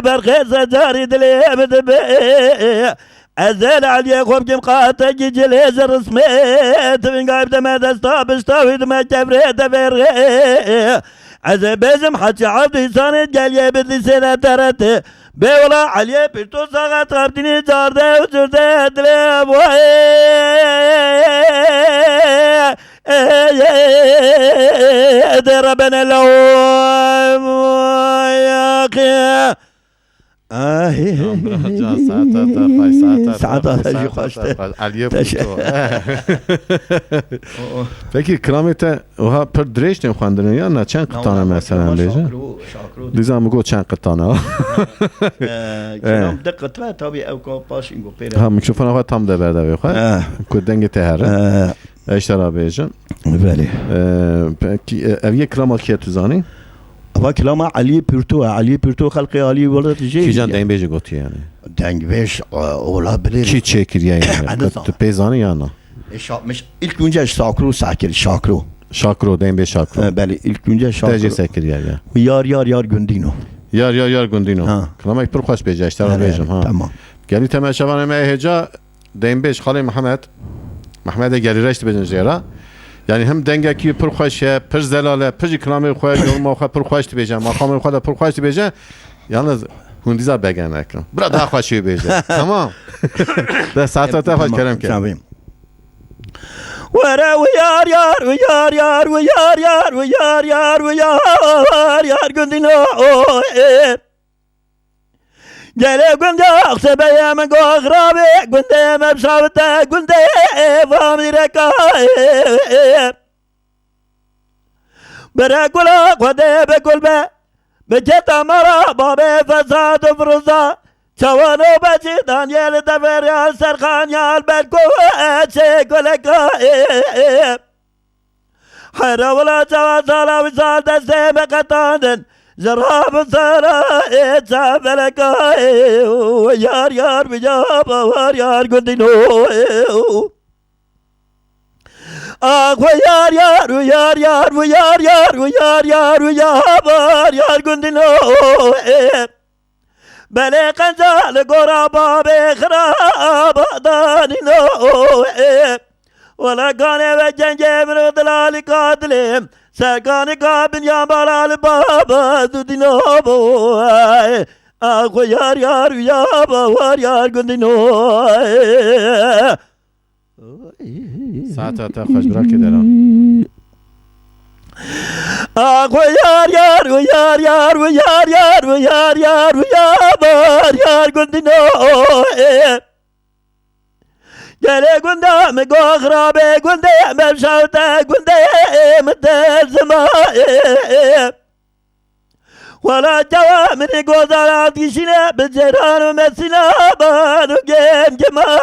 برخي سجاري دلي مدبي أزال علي خوب كم قاتا جليز الرسميت من قايب دما دستا بشتاوي دما كبري دفرغي عزبازم حتى عبدي صانت قال بدلي سنة ترت بولا علي بيرتو ساقات غابتني جارده وجرده دلي أبوي ربنا له يا أخي Can saata خوش Saata خوش. علیه پوتو Peki kilometre oha per direjten خوندن یا نه چند قطانه مثلا بیجه دیزا مگو چند قطانه کنم دقت و تابی او که پاشین گو پیره ها میکروفون خود tam da berda بخواه کدنگ تهره اشترا بیجن بله peki eviye kilometre که تو زانی اما کلام علی پورتو خلقی علی ولد جی کی جان دین بیجه گوتی yani دنگ ویش اولا بله کی çekiriye yani Anladım. tu pezani ya ne مش ilk önce şakro şakro dین به şakro بله ilk önce تاجی şakro sekiriye ya yar gündino yar gündino Ha. kilometre per خوش بیجه اشترا بیجم ها tamam گلی تماشاوان ما هجا دین بیش خالی محمد گلی رشت بجن زیرا yani hem denge ki per خوشه per zelale per ikramı خوش yolma خوش per خوش بیجه مقام خود per خوش بیجه yalnız hundiza بگن اکرم برا daha خوشی بیجه tamam ده ساعت تا خوش کرم که tamam ورا ويار قندنا جالي قندق سبيا من غرابي قندي مبساوتا قندي فامي ركا برا كلا قدي بكل با بجتا مرا بابي فساد فرزا چوانو بچی دانیل دفریال سرخانیال بلکو اچه گلکا حرا ولا چوان سالا وصال دسته مقتاندن جراب سارا اچه بلکا ویار بجابا ویار گندینو آخ ویار گندینو بله قنجال قرابا بخراب دانينو ولا كان وجنجي من دلال قاتلهم سكان قابن يا بلال بابا دودينو اخو يار يار قندينو ساعت تا خوش برا که درم اخو يار قندينو جالي قندا مقو غرابي قندي مبشاوتا قندي متزما ولا جوا من قوزارات يشينا بالجيران ومسينا بانو جيم جما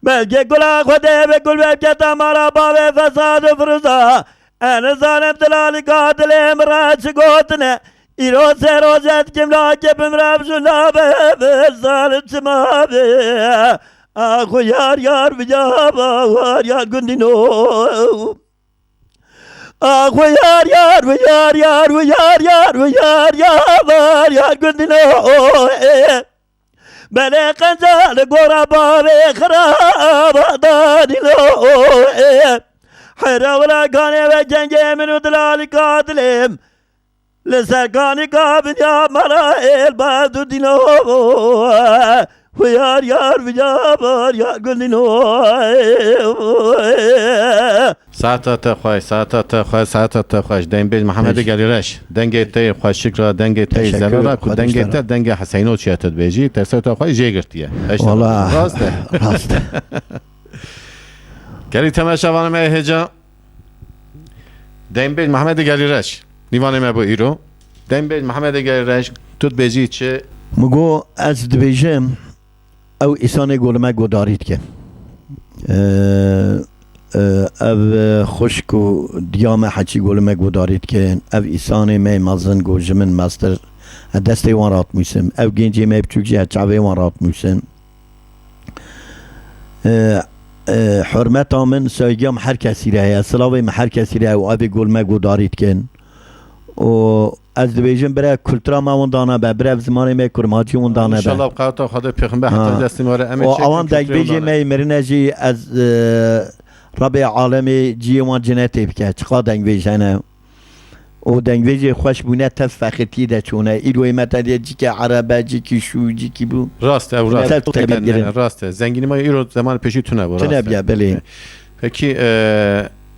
بلکه گلا خودی به گل بکتا مرا بابه فساد فرزا انا ظالم دلالی قاتل امراج گوتنه ایرو سه روزت کملا کپم رب شنابه ظالم چمابه آخو یار بجابا یار گندینو آخو یار گندینو بله قنجال قرابا بخراب دانيلو حرا ولا كان وجنجي من دلال قاتلهم لسر كان قابن يا ملايل بادو دينو ويار بجابر يار قلنو ساعت تا خوش دین بیج محمد گلی رش دنگ تی خوش شکر دنگ تی زلال کو دنگ تی دنگ حسینو چیت بیجی ترسه تا خوش جگرتیه والله راست گلی تماشاوان ما هجا دین بیج محمد گلی رش دیوانه ما بو ایرو دین بیج محمد گلی رش توت بیجی چه مگو از دبیجم او ایسان گلمه گدارید که او خشکو دیام حچی گلمه گدارید که او ایسان می مزن گوجمن مستر دسته وان رات میسم او گنجی می بچوکجی هچاوه وان رات میسم حرمت آمن سایگام هر کسی ره سلاوه هر کسی ره و او گلمه گدارید کن و از دبیجم برای کلترا ما اون دانه به برای زمانی می کرم هاچی اون دانه به انشالله بقاطع خدا پیغمبر حتی دستی ماره و آوان دبیجی می مرنجی از رب عالمی جیوان جنتی بکه چقا دنگویجانه و دنگویجی خوش بونه تفختی ده چونه ایروی متدیه جی که عربه جی که شو جی که بو راست راست زنگینی ما ایرو زمان پیشی تونه بو تونه بیا بله پکی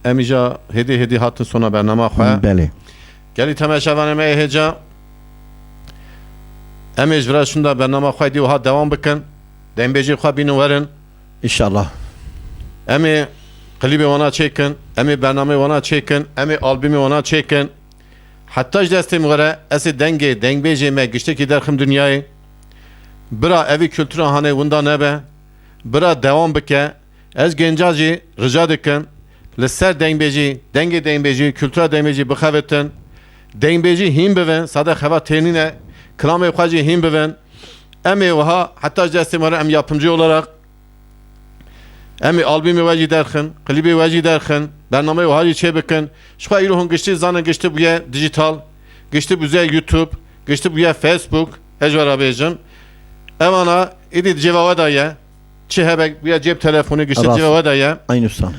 امیجا هدی هاتن سونا برنامه خواه بله گلی تماشاوان ما هجا Em ecvra şunda bername xwe diye ha devam bikin. Dembeci xwe binin verin. İnşallah. Emi klibi ona çekin. Emi bername ona çekin. Emi albümü ona çekin. Hatta destem göre esi dengbeci me güçte ki derkim dünyayı. Bira evi kültür hane bunda nebe. Bira devam bike. Ez gencacı rica dikin. Lisser dengbeci, kültür dengbeci bixevetin. Dengbeci him bivin. Sade xeva tenine. Kram-ı xwacı him bivin. Emi vaha hatta destem göre em yapımcı olarak Emi albümü veci derkin, klibi veci derkin, bernameyi veci çebikin. Şuha iluhun geçti zanı geçti buya dijital, geçti buya YouTube, geçti buya Facebook, ecvar abicim. Evana idi cevava da ye, çihebek buya cep telefonu geçti Rast. cevava da ye. Aynı usta.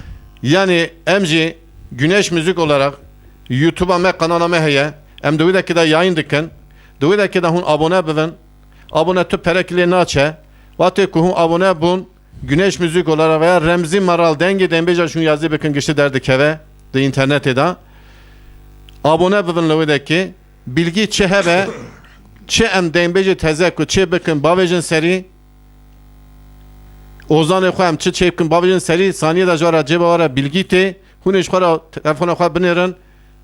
Yani emci güneş müzik olarak YouTube'a me kanala me heye, em duvudaki da yayın dikin, duvudaki da hun abone bivin, abone tüp perekili naçe, vatı kuhun abone bun, Güneş müzik olarak veya Remzi Maral denge dembeca şunu yazdı bakın geçti derdi keve de internette da abone bıvınlığı bilgi çehebe çe em dembeci tezekku çe bakın bavecin seri ozan koyam çe çepkin bavecin seri saniye da jara cebara bilgi te huniş khara telefona khar binirin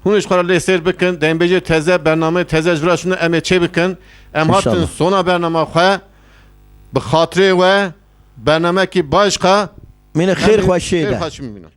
huniş khara leser bakın dembeci teze bername teze jura şunu em çe bakın em hatın İnşallah. sona bername khaya bi hatire ve برنامه کی باش کا من خیر خوشیده. خیر خوشی میبینم